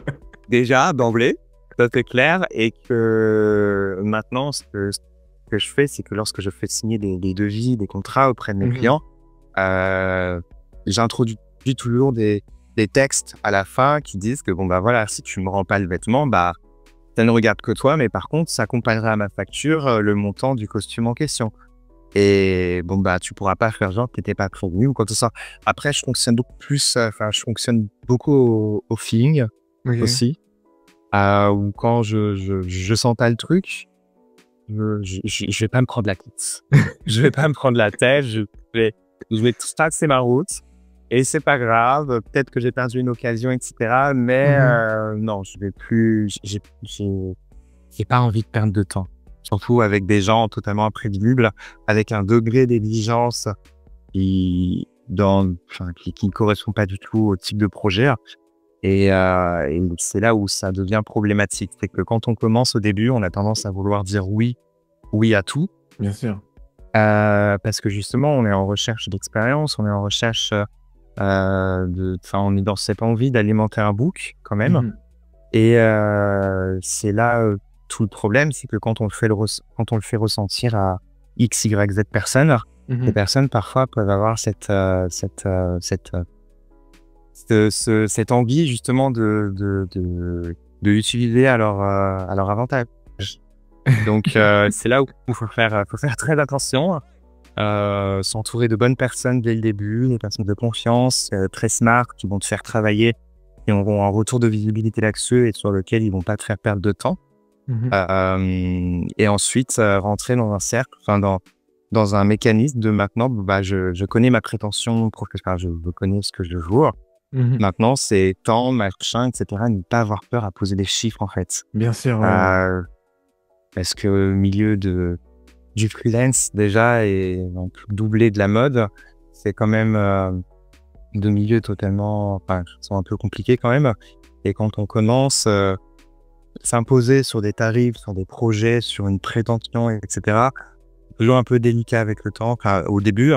S2: Déjà, d'emblée, ça c'est clair, et que maintenant, ce que je fais, c'est que lorsque je fais signer des devis, des contrats auprès de mes clients, j'introduis toujours des textes à la fin qui disent que bon, bah voilà, si tu me rends pas le vêtement, bah, ça ne regarde que toi, mais par contre, ça accompagnera à ma facture le montant du costume en question. Et bon, bah, tu pourras pas faire genre que t'étais pas prévenu ou quoi que ce soit. Après, je fonctionne beaucoup plus, je fonctionne beaucoup au feeling aussi. Ou quand je sens pas le truc, je vais pas me prendre la tête. Je vais pas me prendre la tête, je vais tracer ma route et c'est pas grave. Peut-être que j'ai perdu une occasion, etc. Mais non, je vais plus, j'ai pas envie de perdre de temps. Surtout avec des gens totalement imprévisibles, avec un degré d'exigence qui ne correspond pas du tout au type de projet. Et c'est là où ça devient problématique. C'est que quand on commence au début, on a tendance à vouloir dire oui à tout.
S1: Bien sûr.
S2: Parce que justement, on est en recherche d'expérience, on est en recherche on est dans cette envie d'alimenter un book quand même. Et c'est là tout le problème, c'est que quand on le fait ressentir à X, Y, Z personnes, les personnes parfois peuvent avoir cette envie justement de l'utiliser à leur avantage. Donc c'est là où il faut faire très attention, s'entourer de bonnes personnes dès le début, des personnes de confiance, très smart, qui vont te faire travailler et auront un retour de visibilité là-dessus et sur lequel ils vont pas te faire perdre de temps. Et ensuite rentrer dans un cercle, dans un mécanisme de maintenant, bah, je connais ma prétention professionnelle, je connais ce que je veux. Maintenant, c'est temps, machin, etc. Ne pas avoir peur à poser des chiffres, en fait.
S1: Bien sûr.
S2: Parce que le milieu du freelance, déjà, et donc doublé de la mode, c'est quand même deux milieux totalement, qui sont un peu compliqués quand même. Et quand on commence s'imposer sur des tarifs, sur des projets, sur une prétention, etc., toujours un peu délicat avec le temps. Au début,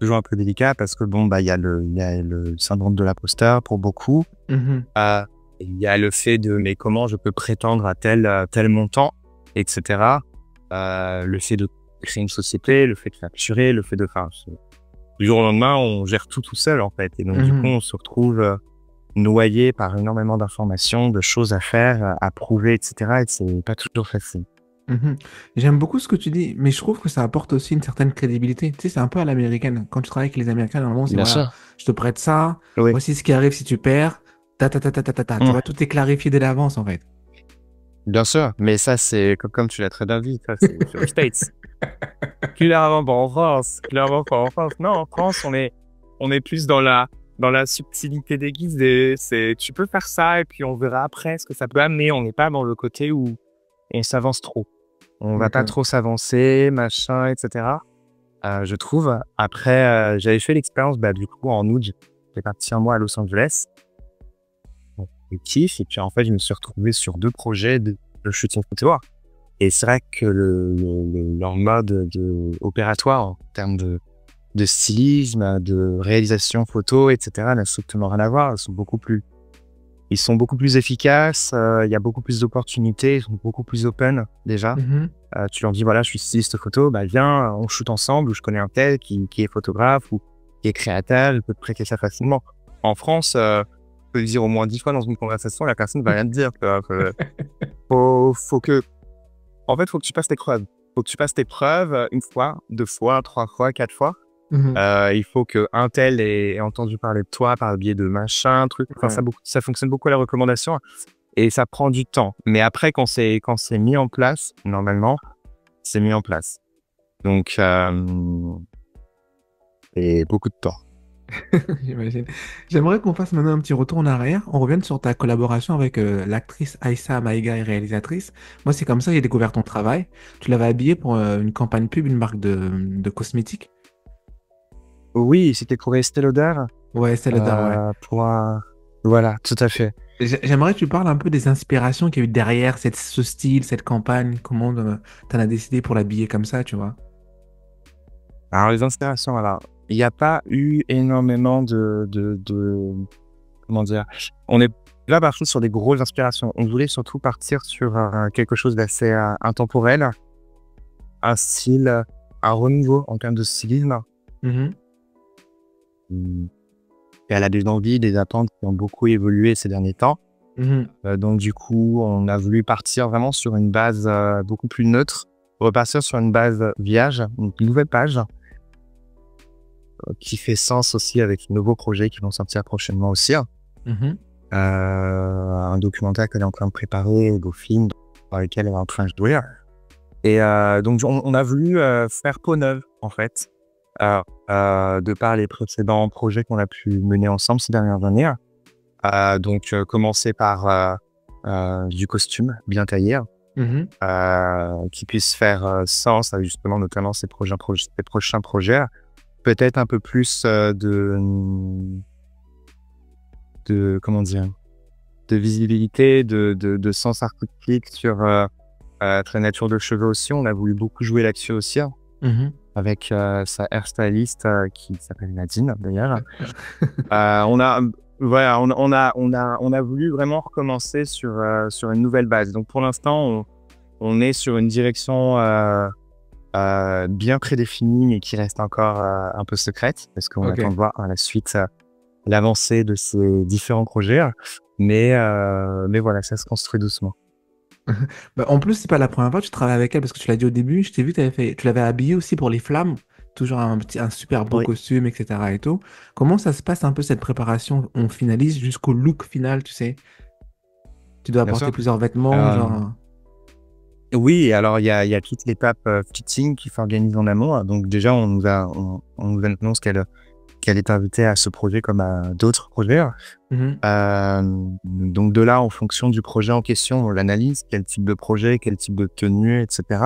S2: toujours un peu délicat parce que bon, bah, il y a le syndrome de l'imposteur pour beaucoup. Il y a le fait de, mais comment je peux prétendre à tel montant, etc. Le fait de créer une société, le fait de facturer, le fait de faire, du jour au lendemain, on gère tout seul, en fait. Et donc, du coup, on se retrouve noyé par énormément d'informations, de choses à faire, à prouver, etc. Et c'est pas toujours facile.
S1: J'aime beaucoup ce que tu dis, mais je trouve que ça apporte aussi une certaine crédibilité. Tu sais, c'est un peu à l'américaine. Quand tu travailles avec les Américains, normalement, c'est voilà, je te prête ça, voici ce qui arrive si tu perds, Tu vois, tout est clarifié dès l'avance, en fait.
S2: Bien sûr, mais ça, c'est comme tu l'as très bien dit, ça, c'est sur les States. Clairement pas en France. Non, en France, on est plus dans la subtilité des guises. Tu peux faire ça et puis on verra après ce que ça peut amener. On n'est pas dans le côté où on s'avance trop. On va pas trop s'avancer, machin, etc. Je trouve. Après, j'avais fait l'expérience, du coup, en août, j'étais parti un mois à Los Angeles. Et kiff. Et puis, en fait, je me suis retrouvé sur 2 projets de shooting photo. Et c'est vrai que leur mode opératoire en termes de stylisme, de réalisation photo, etc., n'a strictement rien à voir. Ils sont beaucoup plus efficaces, il y a beaucoup plus d'opportunités, ils sont beaucoup plus open déjà. Tu leur dis, voilà, je suis styliste photo, viens, on shoot ensemble, ou je connais un tel qui est photographe ou qui est créateur, il peut te prêter ça facilement. En France, tu peux le dire au moins 10 fois dans une conversation, la personne va rien te dire. Tu vois. En fait, faut que tu passes tes preuves. Faut que tu passes tes preuves une fois, deux fois, trois fois, quatre fois.
S1: Mhm.
S2: Il faut qu'un tel ait entendu parler de toi par le biais de machin, truc. Enfin,
S1: Ouais.
S2: ça fonctionne beaucoup à la recommandation et ça prend du temps. Mais après, quand c'est mis en place, normalement, c'est mis en place. Donc, et beaucoup de temps.
S1: J'imagine. J'aimerais qu'on fasse maintenant un petit retour en arrière. On revienne sur ta collaboration avec l'actrice Aïssa Maïga et réalisatrice. Moi, c'est comme ça que j'ai découvert ton travail. Tu l'avais habillée pour une campagne pub, une marque de cosmétiques.
S2: Oui, c'était pour Estée Lauder.
S1: Ouais, c'est le dar, ouais.
S2: Pour Voilà, tout à fait.
S1: J'aimerais que tu parles un peu des inspirations qu'il y a eu derrière ce style, cette campagne. Comment t'en as décidé pour l'habiller comme ça, tu vois?
S2: Alors, les inspirations, alors, il n'y a pas eu énormément comment dire? On est là, par contre, sur des grosses inspirations. On voulait surtout partir sur quelque chose d'assez intemporel, un style, un renouveau en termes de stylisme.
S1: Mhm,
S2: Mmh. Et elle a des envies, des attentes qui ont beaucoup évolué ces derniers temps.
S1: mhm,
S2: Donc du coup, on a voulu partir vraiment sur une base beaucoup plus neutre, repartir sur une base vierge, une nouvelle page qui fait sens aussi avec de nouveaux projets qui vont sortir prochainement aussi.
S1: mhm,
S2: Un documentaire qu'elle est en train de préparer, des films dans lesquels elle est en train de jouer. Et donc on a voulu faire peau neuve en fait, de par les précédents projets qu'on a pu mener ensemble ces dernières années. Donc commencer par du costume bien taillé,
S1: mhm.
S2: qui puisse faire sens avec justement notamment ces prochains projets. Peut-être un peu plus comment dire? De visibilité, de sens artistique sur la nature de cheveux aussi. On a voulu beaucoup jouer là-dessus aussi, hein,
S1: Mhm.
S2: avec sa hairstyliste qui s'appelle Nadine d'ailleurs. On a voilà, on a voulu vraiment recommencer sur une nouvelle base. Donc pour l'instant, on est sur une direction bien prédéfinie, mais qui reste encore un peu secrète, parce qu'on
S1: Ok.
S2: attend de voir à la suite l'avancée de ces différents projets. Mais voilà, ça se construit doucement.
S1: Bah, en plus, c'est pas la première fois que tu travailles avec elle parce que tu l'as dit au début. Je t'ai vu, tu l'avais habillée aussi pour les flammes. Toujours un super beau
S2: Oui,
S1: costume, etc. et tout. Comment ça se passe un peu cette préparation? On finalise jusqu'au look final, tu sais. Tu dois
S2: bien
S1: apporter
S2: sûr.
S1: plusieurs vêtements,
S2: Euh,
S1: genre.
S2: oui, alors il y a toute l'étape fitting qui s'organise en amont. Donc déjà, on nous annonce qu'elle est invitée à ce projet comme à d'autres projets.
S1: Mhm,
S2: Donc de là, en fonction du projet en question, on l'analyse, quel type de projet, quel type de tenue, etc.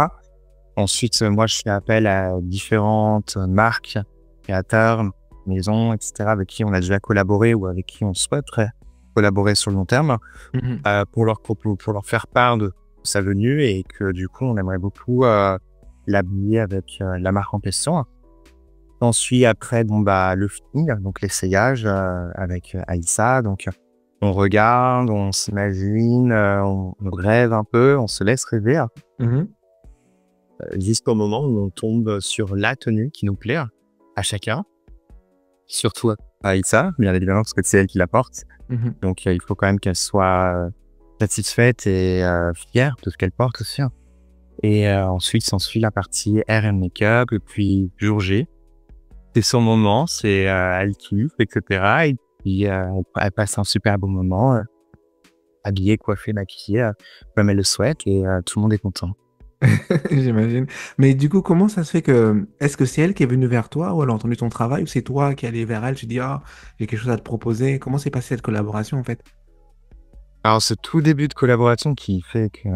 S2: Ensuite, moi, je fais appel à différentes marques, créateurs, maisons, etc., avec qui on a déjà collaboré ou avec qui on souhaiterait collaborer sur le long terme,
S1: mhm,
S2: pour leur faire part de sa venue et que du coup, on aimerait beaucoup l'habiller avec la marque en question. Ensuite, après, bon, bah, le fitting, donc l'essayage avec Aïssa. Donc, on regarde, on s'imagine, on rêve un peu, on se laisse rêver
S1: mhm.
S2: jusqu'au moment où on tombe sur la tenue qui nous plaît à chacun, surtout à Aïssa, bien évidemment, parce que c'est elle qui la porte.
S1: Mhm.
S2: Donc, il faut quand même qu'elle soit satisfaite et fière de ce qu'elle porte aussi. Et ensuite, s'ensuit la partie hair and make-up, et puis jour J. C'est son moment, c'est elle kiffe, etc. Et puis elle passe un super bon moment, habillée, coiffée, maquillée, comme elle le souhaite, et tout le monde est content.
S1: J'imagine. Mais du coup, comment ça se fait que... Est-ce que c'est elle qui est venue vers toi ou elle a entendu ton travail ou c'est toi qui es allé vers elle, tu dis, ah, j'ai quelque chose à te proposer. Comment s'est passée cette collaboration en fait?
S2: Alors, ce tout début de collaboration qui fait que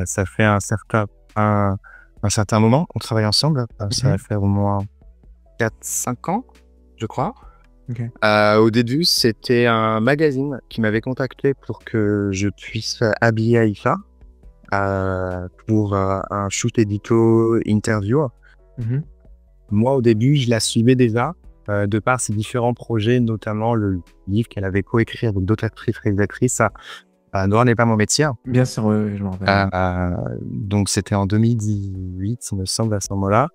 S2: ça fait un certain moment qu'on travaille ensemble, ça va
S1: Mhm.
S2: faire au moins 4 5 ans, je crois.
S1: Ok.
S2: Au début, c'était un magazine qui m'avait contacté pour que je puisse habiller Aïcha pour un shoot édito interview.
S1: Mhm.
S2: Moi, au début, je la suivais déjà de par ses différents projets, notamment le livre qu'elle avait coécrit avec d'autres actrices réalisatrices. Noir n'est pas mon métier.
S1: Bien sûr, oui, oui, je m'en rappelle. Ouais.
S2: Donc, c'était en 2018, il me semble, à ce moment-là.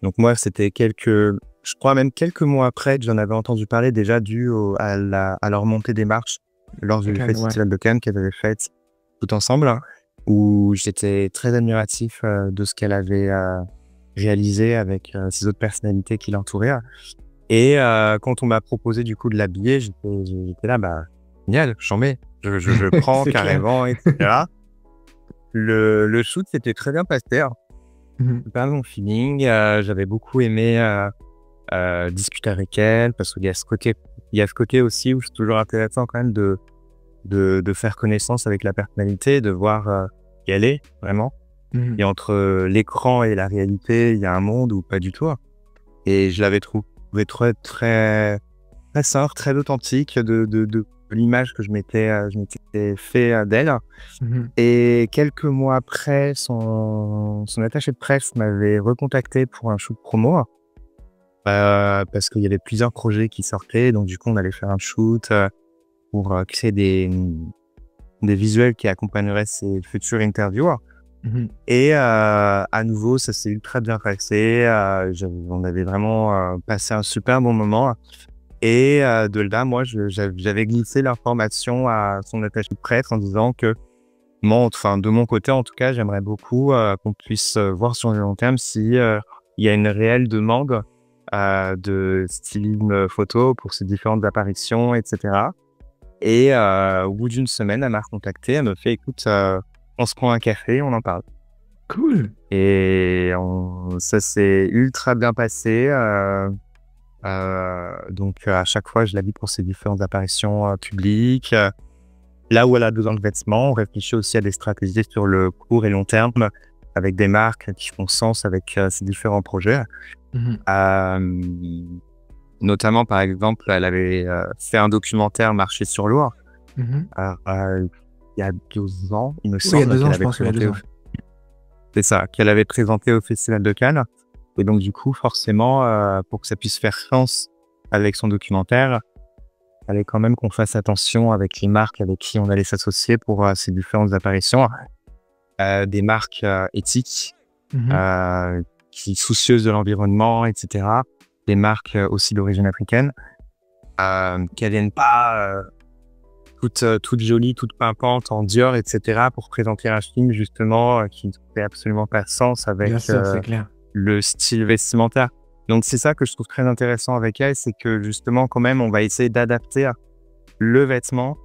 S2: Donc, moi, c'était quelques je crois même quelques mois après que j'en avais entendu parler déjà à leur montée des marches lors
S1: À
S2: du
S1: Cannes, ouais.
S2: festival de Cannes qu'elle avait fait tout ensemble, hein, où j'étais très admiratif de ce qu'elle avait réalisé avec ces autres personnalités qui l'entouraient. Et quand on m'a proposé du coup de l'habiller, j'étais là, bah génial, j'en mets, je prends
S1: C'est clair.
S2: carrément, etc. Le shoot s'était très bien passé, hein.
S1: Mhm.
S2: Super bon feeling. J'avais beaucoup aimé discuter avec elle parce qu'il y a ce côté aussi où c'est toujours intéressant quand même de faire connaissance avec la personnalité, de voir qui elle est vraiment.
S1: Mhm.
S2: Et entre l'écran et la réalité, il y a un monde où pas du tout. Et je l'avais trouvé très, très, très simple, très authentique de l'image que je m'étais fait d'elle.
S1: Mhm.
S2: Et quelques mois après, son attaché de presse m'avait recontacté pour un shoot promo. Parce qu'il y avait plusieurs projets qui sortaient, donc du coup, on allait faire un shoot pour créer des visuels qui accompagneraient ces futures interviews.
S1: Mhm.
S2: Et à nouveau, ça s'est ultra bien passé. On avait vraiment passé un super bon moment. Et de là, moi, j'avais glissé l'information à son attaché de presse en disant que de mon côté, en tout cas, j'aimerais beaucoup qu'on puisse voir sur le long terme si il y a une réelle demande de stylisme photo pour ces différentes apparitions, etc. Et au bout d'une semaine, elle m'a recontacté, elle me fait: «Écoute, on se prend un café, on en parle».
S1: Cool.
S2: Et ça s'est ultra bien passé. Donc à chaque fois, je l'habille pour ses différentes apparitions publiques. Là où elle a besoin de vêtements, on réfléchit aussi à des stratégies sur le court et long terme avec des marques qui font sens avec ces différents projets.
S1: Mhm.
S2: Notamment, par exemple, elle avait fait un documentaire Marcher sur l'eau.
S1: Mhm.
S2: Il y a 2 ans, il me
S1: Oui, il y a
S2: semble,
S1: deux
S2: qu'elle
S1: ans, je
S2: avait
S1: pense, oui, il y a deux
S2: présenté
S1: ans.
S2: c'est ça, qu'elle avait présenté au Festival de Cannes. Et donc, du coup, forcément, pour que ça puisse faire sens avec son documentaire, il fallait quand même qu'on fasse attention avec les marques avec qui on allait s'associer pour ces différentes apparitions. Des marques éthiques,
S1: Mhm.
S2: euh, qui soucieuses de l'environnement, etc. Des marques aussi d'origine africaine, qu'elles viennent pas toutes jolies, toutes pimpantes en Dior, etc. pour présenter un film justement qui ne fait absolument pas sens
S1: Bien
S2: avec
S1: sûr, c'est clair.
S2: le style vestimentaire. Donc c'est ça que je trouve très intéressant avec elle, c'est que justement quand même on va essayer d'adapter le vêtement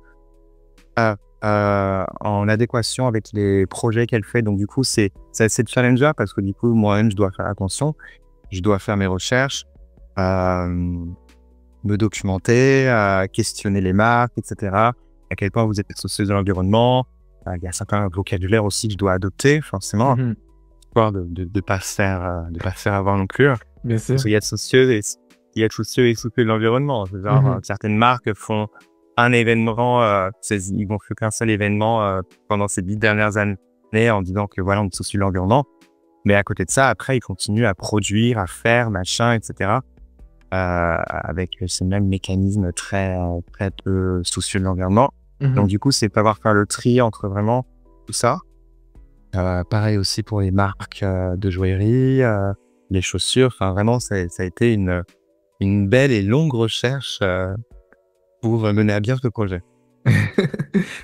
S2: en adéquation avec les projets qu'elle fait. Donc du coup c'est assez challengeant parce que du coup moi-même je dois faire attention, je dois faire mes recherches, euh, me documenter, questionner les marques, etc. À quel point vous êtes soucieuse de l'environnement. Il y a certains vocabulaires aussi que je dois adopter forcément,
S1: Mhm.
S2: histoire de pas se faire avoir non plus.
S1: Bien
S2: Parce
S1: sûr.
S2: qu'il y a de soucieux et il y a de soucieux et soucieux de l'environnement. C'est genre,
S1: Mhm.
S2: certaines marques font un événement, ils vont faire qu'un seul événement pendant ces 10 dernières années en disant que voilà, on est soucieux de l'environnement. Mais à côté de ça, après, ils continuent à produire, à faire, machin, etc. Avec ce même mécanisme très peu soucieux de l'environnement. Donc
S1: Mhm.
S2: du coup, c'est pouvoir faire le tri entre vraiment tout ça. Pareil aussi pour les marques de joaillerie, les chaussures. Enfin, vraiment, ça a été une belle et longue recherche pour mener à bien ce projet.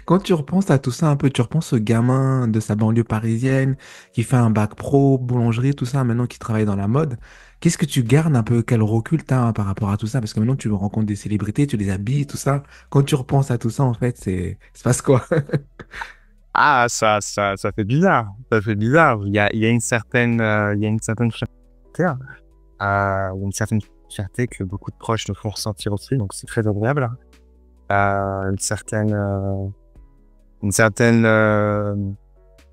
S1: Quand tu repenses à tout ça un peu, tu repenses au gamin de sa banlieue parisienne qui fait un bac pro, boulangerie, tout ça, maintenant qui travaille dans la mode. Qu'est-ce que tu gardes un peu, quel recul tu as par rapport à tout ça? Parce que maintenant tu rencontres des célébrités, tu les habilles, tout ça. Quand tu repenses à tout ça, en fait, ça se passe quoi?
S2: Ah, ça fait bizarre. Ça fait bizarre. Il y a il y a une certaine fierté, ou une certaine fierté que beaucoup de proches nous font ressentir aussi. Donc c'est très agréable. Une certaine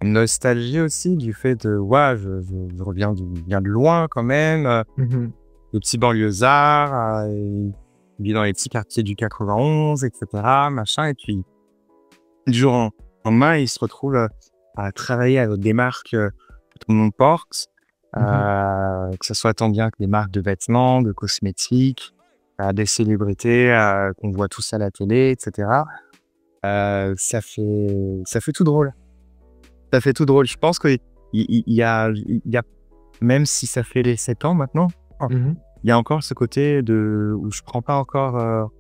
S2: nostalgie aussi du fait de ouais, je reviens bien de loin quand même,
S1: Mhm.
S2: le petit banlieusard, il vit dans les petits quartiers du 91, etc., machin. Et puis du jour au lendemain, il se retrouve à travailler avec des marques que tout le monde porte,
S1: Mhm.
S2: que ce soit tant bien que des marques de vêtements, de cosmétiques, des célébrités qu'on voit tous à la télé, etc. Ça fait tout drôle. Ça fait tout drôle. Je pense qu'il y a même si ça fait les 7 ans maintenant,
S1: Mhm.
S2: il y a encore ce côté où je prends pas encore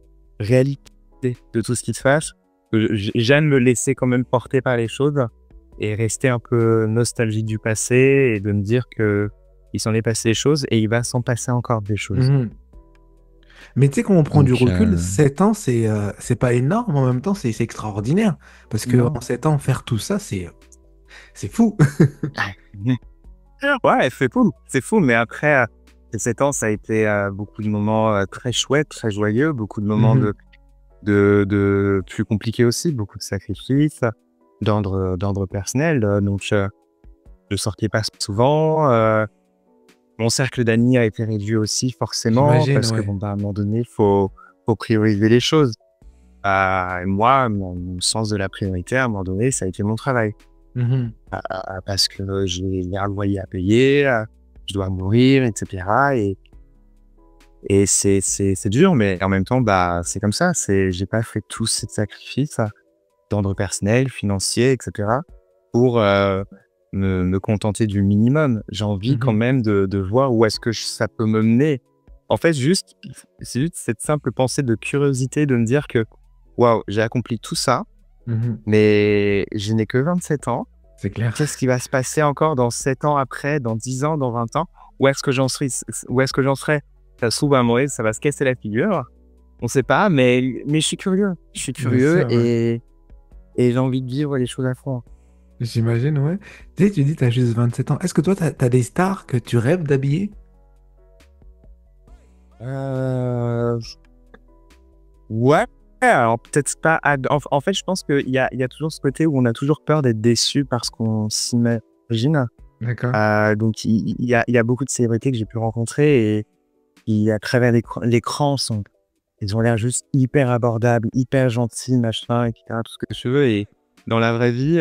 S2: réalité de tout ce qui se passe. J'aime me laisser quand même porter par les choses et rester un peu nostalgique du passé et de me dire que il s'en est passé des choses et il va s'en passer encore des choses.
S1: Mhm. Mais tu sais, quand on prend du
S2: Donc,
S1: recul, 7 ans, c'est pas énorme, en même temps, c'est extraordinaire. Parce que en
S2: non.
S1: 7 ans, faire tout ça, c'est fou.
S2: Ouais, c'est fou, mais après, ces 7 ans, ça a été beaucoup de moments très chouettes, très joyeux, beaucoup de moments
S1: Mhm.
S2: de plus compliqués aussi, beaucoup de sacrifices d'ordre personnel. Donc, je sortais pas souvent. Mon cercle d'amis a été réduit aussi, forcément,
S1: J'imagine,
S2: parce que,
S1: ouais.
S2: bon, bah, à un moment donné, faut prioriser les choses. Et moi, mon sens de la priorité, à un moment donné, ça a été mon travail.
S1: Mhm.
S2: Parce que j'ai un loyer à payer, je dois mourir, etc. Et c'est dur, mais en même temps, bah, c'est comme ça. J'ai pas fait tous ces sacrifices d'ordre personnel, financier, etc. pour me contenter du minimum. J'ai envie quand
S1: Mhm.
S2: même de voir où est-ce que ça peut me mener. En fait, c'est juste cette simple pensée de curiosité de me dire que, waouh, j'ai accompli tout ça,
S1: Mhm.
S2: mais je n'ai que 27 ans.
S1: C'est clair.
S2: Qu'est-ce qui va se passer encore dans 7 ans après, dans 10 ans, dans 20 ans? Où est-ce que j'en suis? Où est-ce que j'en serai? Ça se trouve, à un moment, ça va se casser la figure. On sait pas, mais je suis curieux. Je suis
S1: Bien
S2: curieux
S1: sûr, ouais.
S2: et j'ai envie de vivre les choses à fond.
S1: J'imagine, ouais. Tu sais, tu dis, t'as juste 27 ans. Est-ce que toi, t'as des stars que tu rêves d'habiller?
S2: Euh, ouais, alors peut-être pas. En fait, je pense qu'il y a toujours ce côté où on a toujours peur d'être déçu parce qu'on s'imagine.
S1: D'accord.
S2: Donc, il y a beaucoup de célébrités que j'ai pu rencontrer et qui, à travers l'écran, ils ont l'air juste hyper abordables, hyper gentils, machin, etc., tout ce que tu veux. Et dans la vraie vie,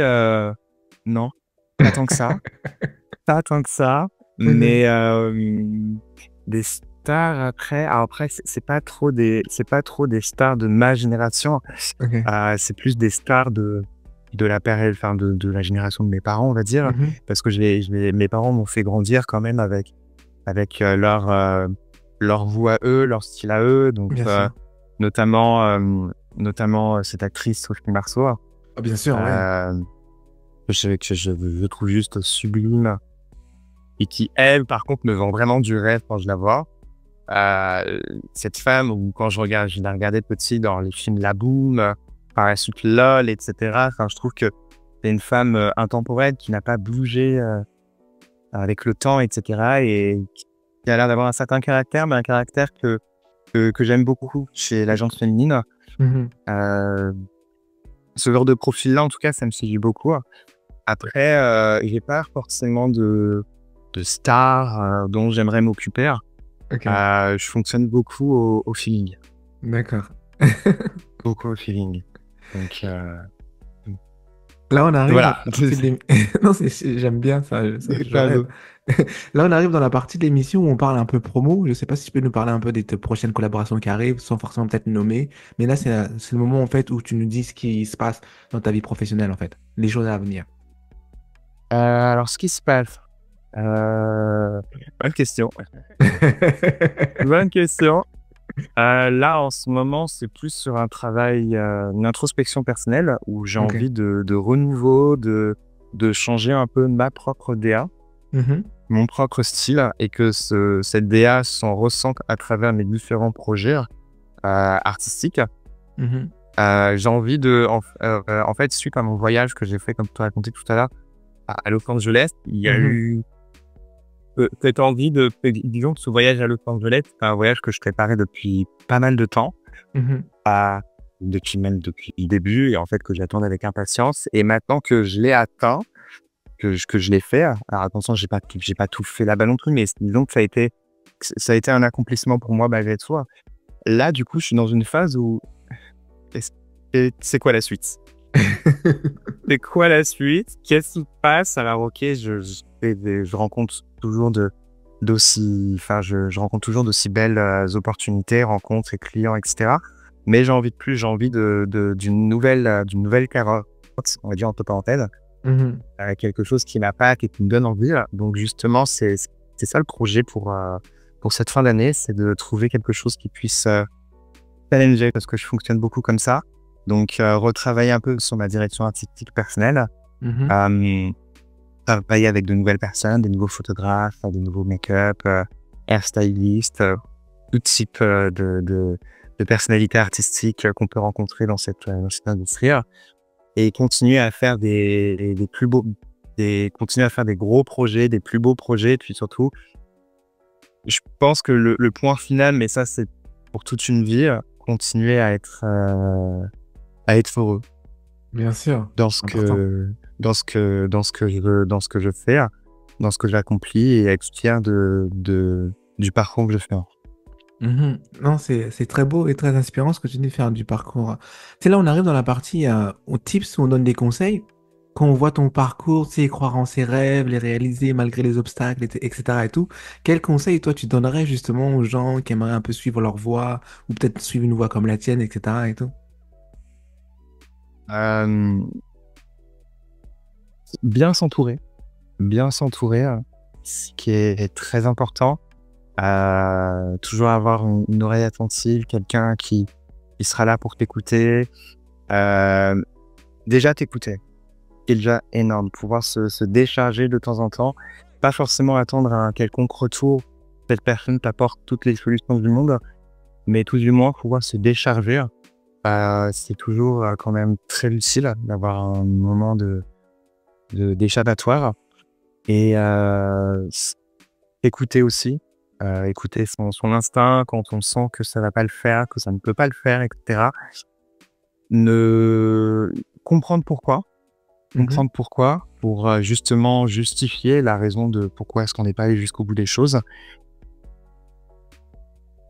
S2: non, pas tant que ça. Pas tant que ça.
S1: Mhm.
S2: Mais des stars après. Alors après, c'est pas trop des stars de ma génération.
S1: Ok.
S2: C'est plus des stars de la période, enfin de la génération de mes parents, on va dire,
S1: Mhm.
S2: parce que mes parents m'ont fait grandir quand même avec leur voix à eux, leur style à eux. Donc
S1: Bien sûr.
S2: notamment cette actrice Sophie Marceau,
S1: Ah, bien sûr, ouais.
S2: euh, que je trouve juste sublime et qui, elle, par contre, me vend vraiment du rêve quand je la vois. Cette femme, ou quand je la regardais petit dans les films La Boom, par la suite LOL, etc. Enfin, je trouve que c'est une femme intemporelle qui n'a pas bougé avec le temps, etc. Et qui a l'air d'avoir un certain caractère, mais un caractère que j'aime beaucoup chez la gente féminine.
S1: Mhm.
S2: Euh, Ce genre de profil-là, en tout cas, ça me séduit beaucoup. Après, j'ai pas forcément de stars dont j'aimerais m'occuper.
S1: Ok.
S2: Je fonctionne beaucoup au feeling.
S1: D'accord.
S2: Beaucoup au feeling. Donc,
S1: Là, on arrive dans
S2: voilà.
S1: la partie de l'émission. Non, j'aime bien ça, je rêve.
S2: Pardon.
S1: Là, on arrive dans la partie de l'émission où on parle un peu promo. Je sais pas si tu peux nous parler un peu des prochaines collaborations qui arrivent, sans forcément peut-être nommer. Mais là, c'est le moment en fait où tu nous dis ce qui se passe dans ta vie professionnelle en fait, les choses à venir.
S2: Alors, ce qui se passe. Bonne question. Bonne question. Là, en ce moment, c'est plus sur un travail, une introspection personnelle où j'ai
S1: Ok.
S2: envie de renouveau, de changer un peu ma propre DA,
S1: Mhm.
S2: mon propre style, et que cette DA s'en ressente à travers mes différents projets artistiques.
S1: Mhm.
S2: J'ai envie en fait, suite à mon voyage que j'ai fait, comme tu as raconté tout à l'heure, à Los Angeles, il y a
S1: Mhm.
S2: eu cette envie disons que ce voyage à Los Angeles, c'est un voyage que je préparais depuis pas mal de temps.
S1: Mhm.
S2: Depuis le début, et en fait que j'attends avec impatience. Et maintenant que je l'ai atteint, que je l'ai fait, alors attention, j'ai pas tout fait là-bas non plus, mais disons que ça a été un accomplissement pour moi malgré tout. Là, du coup, je suis dans une phase où est-ce- c'est quoi la suite? C'est quoi la suite? Qu'est-ce qui se passe? Alors ok, je rencontre toujours je rencontre toujours d'aussi belles opportunités, rencontres et clients, etc. Mais j'ai envie de plus, j'ai envie d'une nouvelle carotte, on va dire entre parenthèses,
S1: Mhm.
S2: quelque chose qui m'appâte et qui me donne envie. Donc justement, c'est ça le projet pour cette fin d'année, c'est de trouver quelque chose qui puisse challenger, parce que je fonctionne beaucoup comme ça. Donc, retravailler un peu sur ma direction artistique personnelle,
S1: Mhm.
S2: travailler avec de nouvelles personnes, des nouveaux photographes, des nouveaux make-up, hairstylistes, tout type de personnalités artistiques qu'on peut rencontrer dans cette industrie, et continuer à faire continuer à faire des gros projets, des plus beaux projets, puis surtout, je pense que le point final, mais ça c'est pour toute une vie, continuer à être heureux
S1: Bien sûr,
S2: dans ce
S1: important.
S2: que je fais, dans ce que j'accomplis, et être fier du parcours que je fais.
S1: Mhm. Non, c'est très beau et très inspirant ce que tu dis de faire du parcours. Tu sais, là, on arrive dans la partie aux tips où on donne des conseils. Quand on voit ton parcours, tu sais, croire en ses rêves, les réaliser malgré les obstacles, etc. et tout, quels conseils, toi, tu donnerais justement aux gens qui aimeraient un peu suivre leur voie ou peut-être suivre une voie comme la tienne, etc. et tout?
S2: Euh, bien s'entourer, ce qui est très important. Toujours avoir une oreille attentive, quelqu'un qui sera là pour t'écouter. Déjà t'écouter, c'est déjà énorme. Pouvoir se décharger de temps en temps, pas forcément attendre un quelconque retour. Cette personne t'apporte toutes les solutions du monde, mais tout du moins pouvoir se décharger. C'est toujours quand même très utile d'avoir un moment d'échappatoire, et écouter aussi. Écouter son instinct quand on sent que ça va pas le faire, que ça ne peut pas le faire, etc. Ne comprendre pourquoi,
S1: Mhm.
S2: pour justement justifier la raison de pourquoi est-ce qu'on n'est pas allé jusqu'au bout des choses.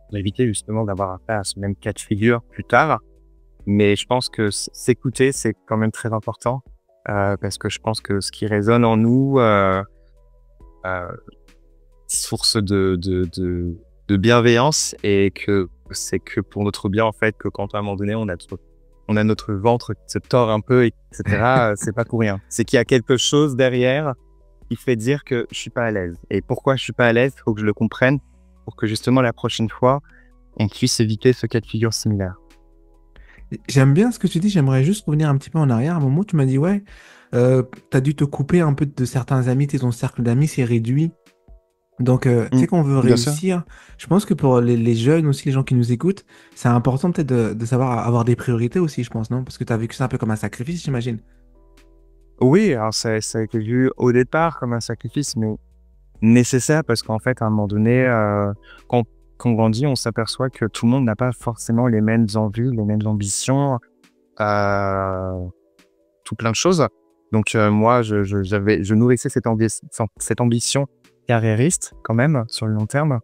S2: Pour éviter justement d'avoir affaire à ce même cas de figure plus tard. Mais je pense que s'écouter, c'est quand même très important, parce que je pense que ce qui résonne en nous, source de bienveillance, et que c'est que pour notre bien, en fait, que quand à un moment donné, on a notre ventre qui se tord un peu, etc., c'est pas pour rien. C'est qu'il y a quelque chose derrière qui fait dire que je suis pas à l'aise. Et pourquoi je suis pas à l'aise, il faut que je le comprenne pour que justement la prochaine fois, on puisse éviter ce cas de figure similaire.
S1: J'aime bien ce que tu dis, j'aimerais juste revenir un petit peu en arrière. À un moment, tu m'as dit, ouais, tu as dû te couper un peu de certains amis, ton cercle d'amis s'est réduit. Donc, tu sais, quand on veut
S2: Bien sûr.
S1: réussir, je pense que pour les jeunes aussi, les gens qui nous écoutent, c'est important peut-être de savoir avoir des priorités aussi, je pense, non? Parce que tu as vécu ça un peu comme un sacrifice, j'imagine.
S2: Oui, alors ça a été vu au départ comme un sacrifice, mais nécessaire, parce qu'en fait, à un moment donné, quand on grandit, on s'aperçoit que tout le monde n'a pas forcément les mêmes envies, les mêmes ambitions, euh, tout plein de choses. Donc moi, je nourrissais cette ambition carriériste quand même sur le long terme,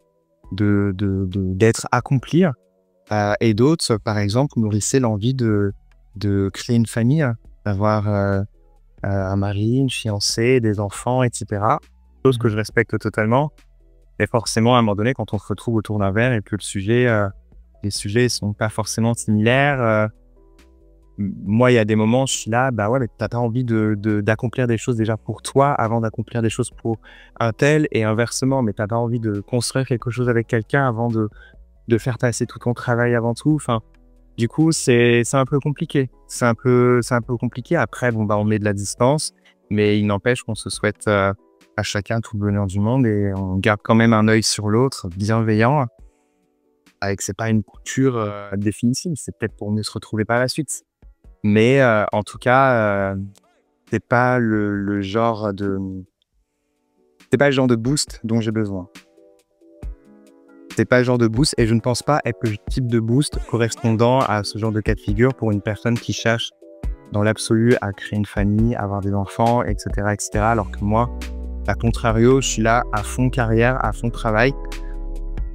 S2: d'être accompli, et d'autres, par exemple, nourrissaient l'envie de créer une famille, d'avoir un mari, une fiancée, des enfants, etc. Chose que
S1: Mhm.
S2: je respecte totalement. Et forcément, à un moment donné, quand on se retrouve autour d'un verre et que les sujets sont pas forcément similaires, moi, il y a des moments, je suis là, bah ouais, mais t'as pas envie d'accomplir des choses déjà pour toi avant d'accomplir des choses pour un tel, et inversement, mais t'as pas envie de construire quelque chose avec quelqu'un avant de faire passer tout ton travail avant tout. Enfin, du coup, c'est un peu compliqué. C'est un peu compliqué. Après, bon, bah, on met de la distance, mais il n'empêche qu'on se souhaite à chacun tout le bonheur du monde, et on garde quand même un œil sur l'autre, bienveillant, avec c'est pas une couture définitive, c'est peut-être pour mieux se retrouver par la suite. Mais en tout cas, c'est pas c'est pas le genre de boost dont j'ai besoin. C'est pas le genre de boost, et je ne pense pas être le type de boost correspondant à ce genre de cas de figure pour une personne qui cherche dans l'absolu à créer une famille, avoir des enfants, etc., etc. Alors que moi, à contrario, je suis là à fond carrière, à fond travail. Je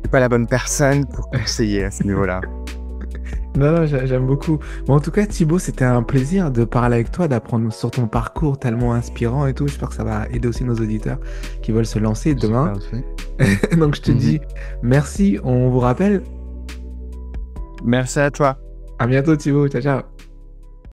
S2: suis pas la bonne personne pour conseiller à ce niveau-là.
S1: Non, non, j'aime beaucoup. Bon, en tout cas, Thibaut, c'était un plaisir de parler avec toi, d'apprendre sur ton parcours tellement inspirant et tout. J'espère que ça va aider aussi nos auditeurs qui veulent se lancer demain.
S2: Super aussi.
S1: Donc, je te
S2: Mhm.
S1: dis merci. On vous rappelle.
S2: Merci à toi.
S1: À bientôt, Thibaut. Ciao, ciao.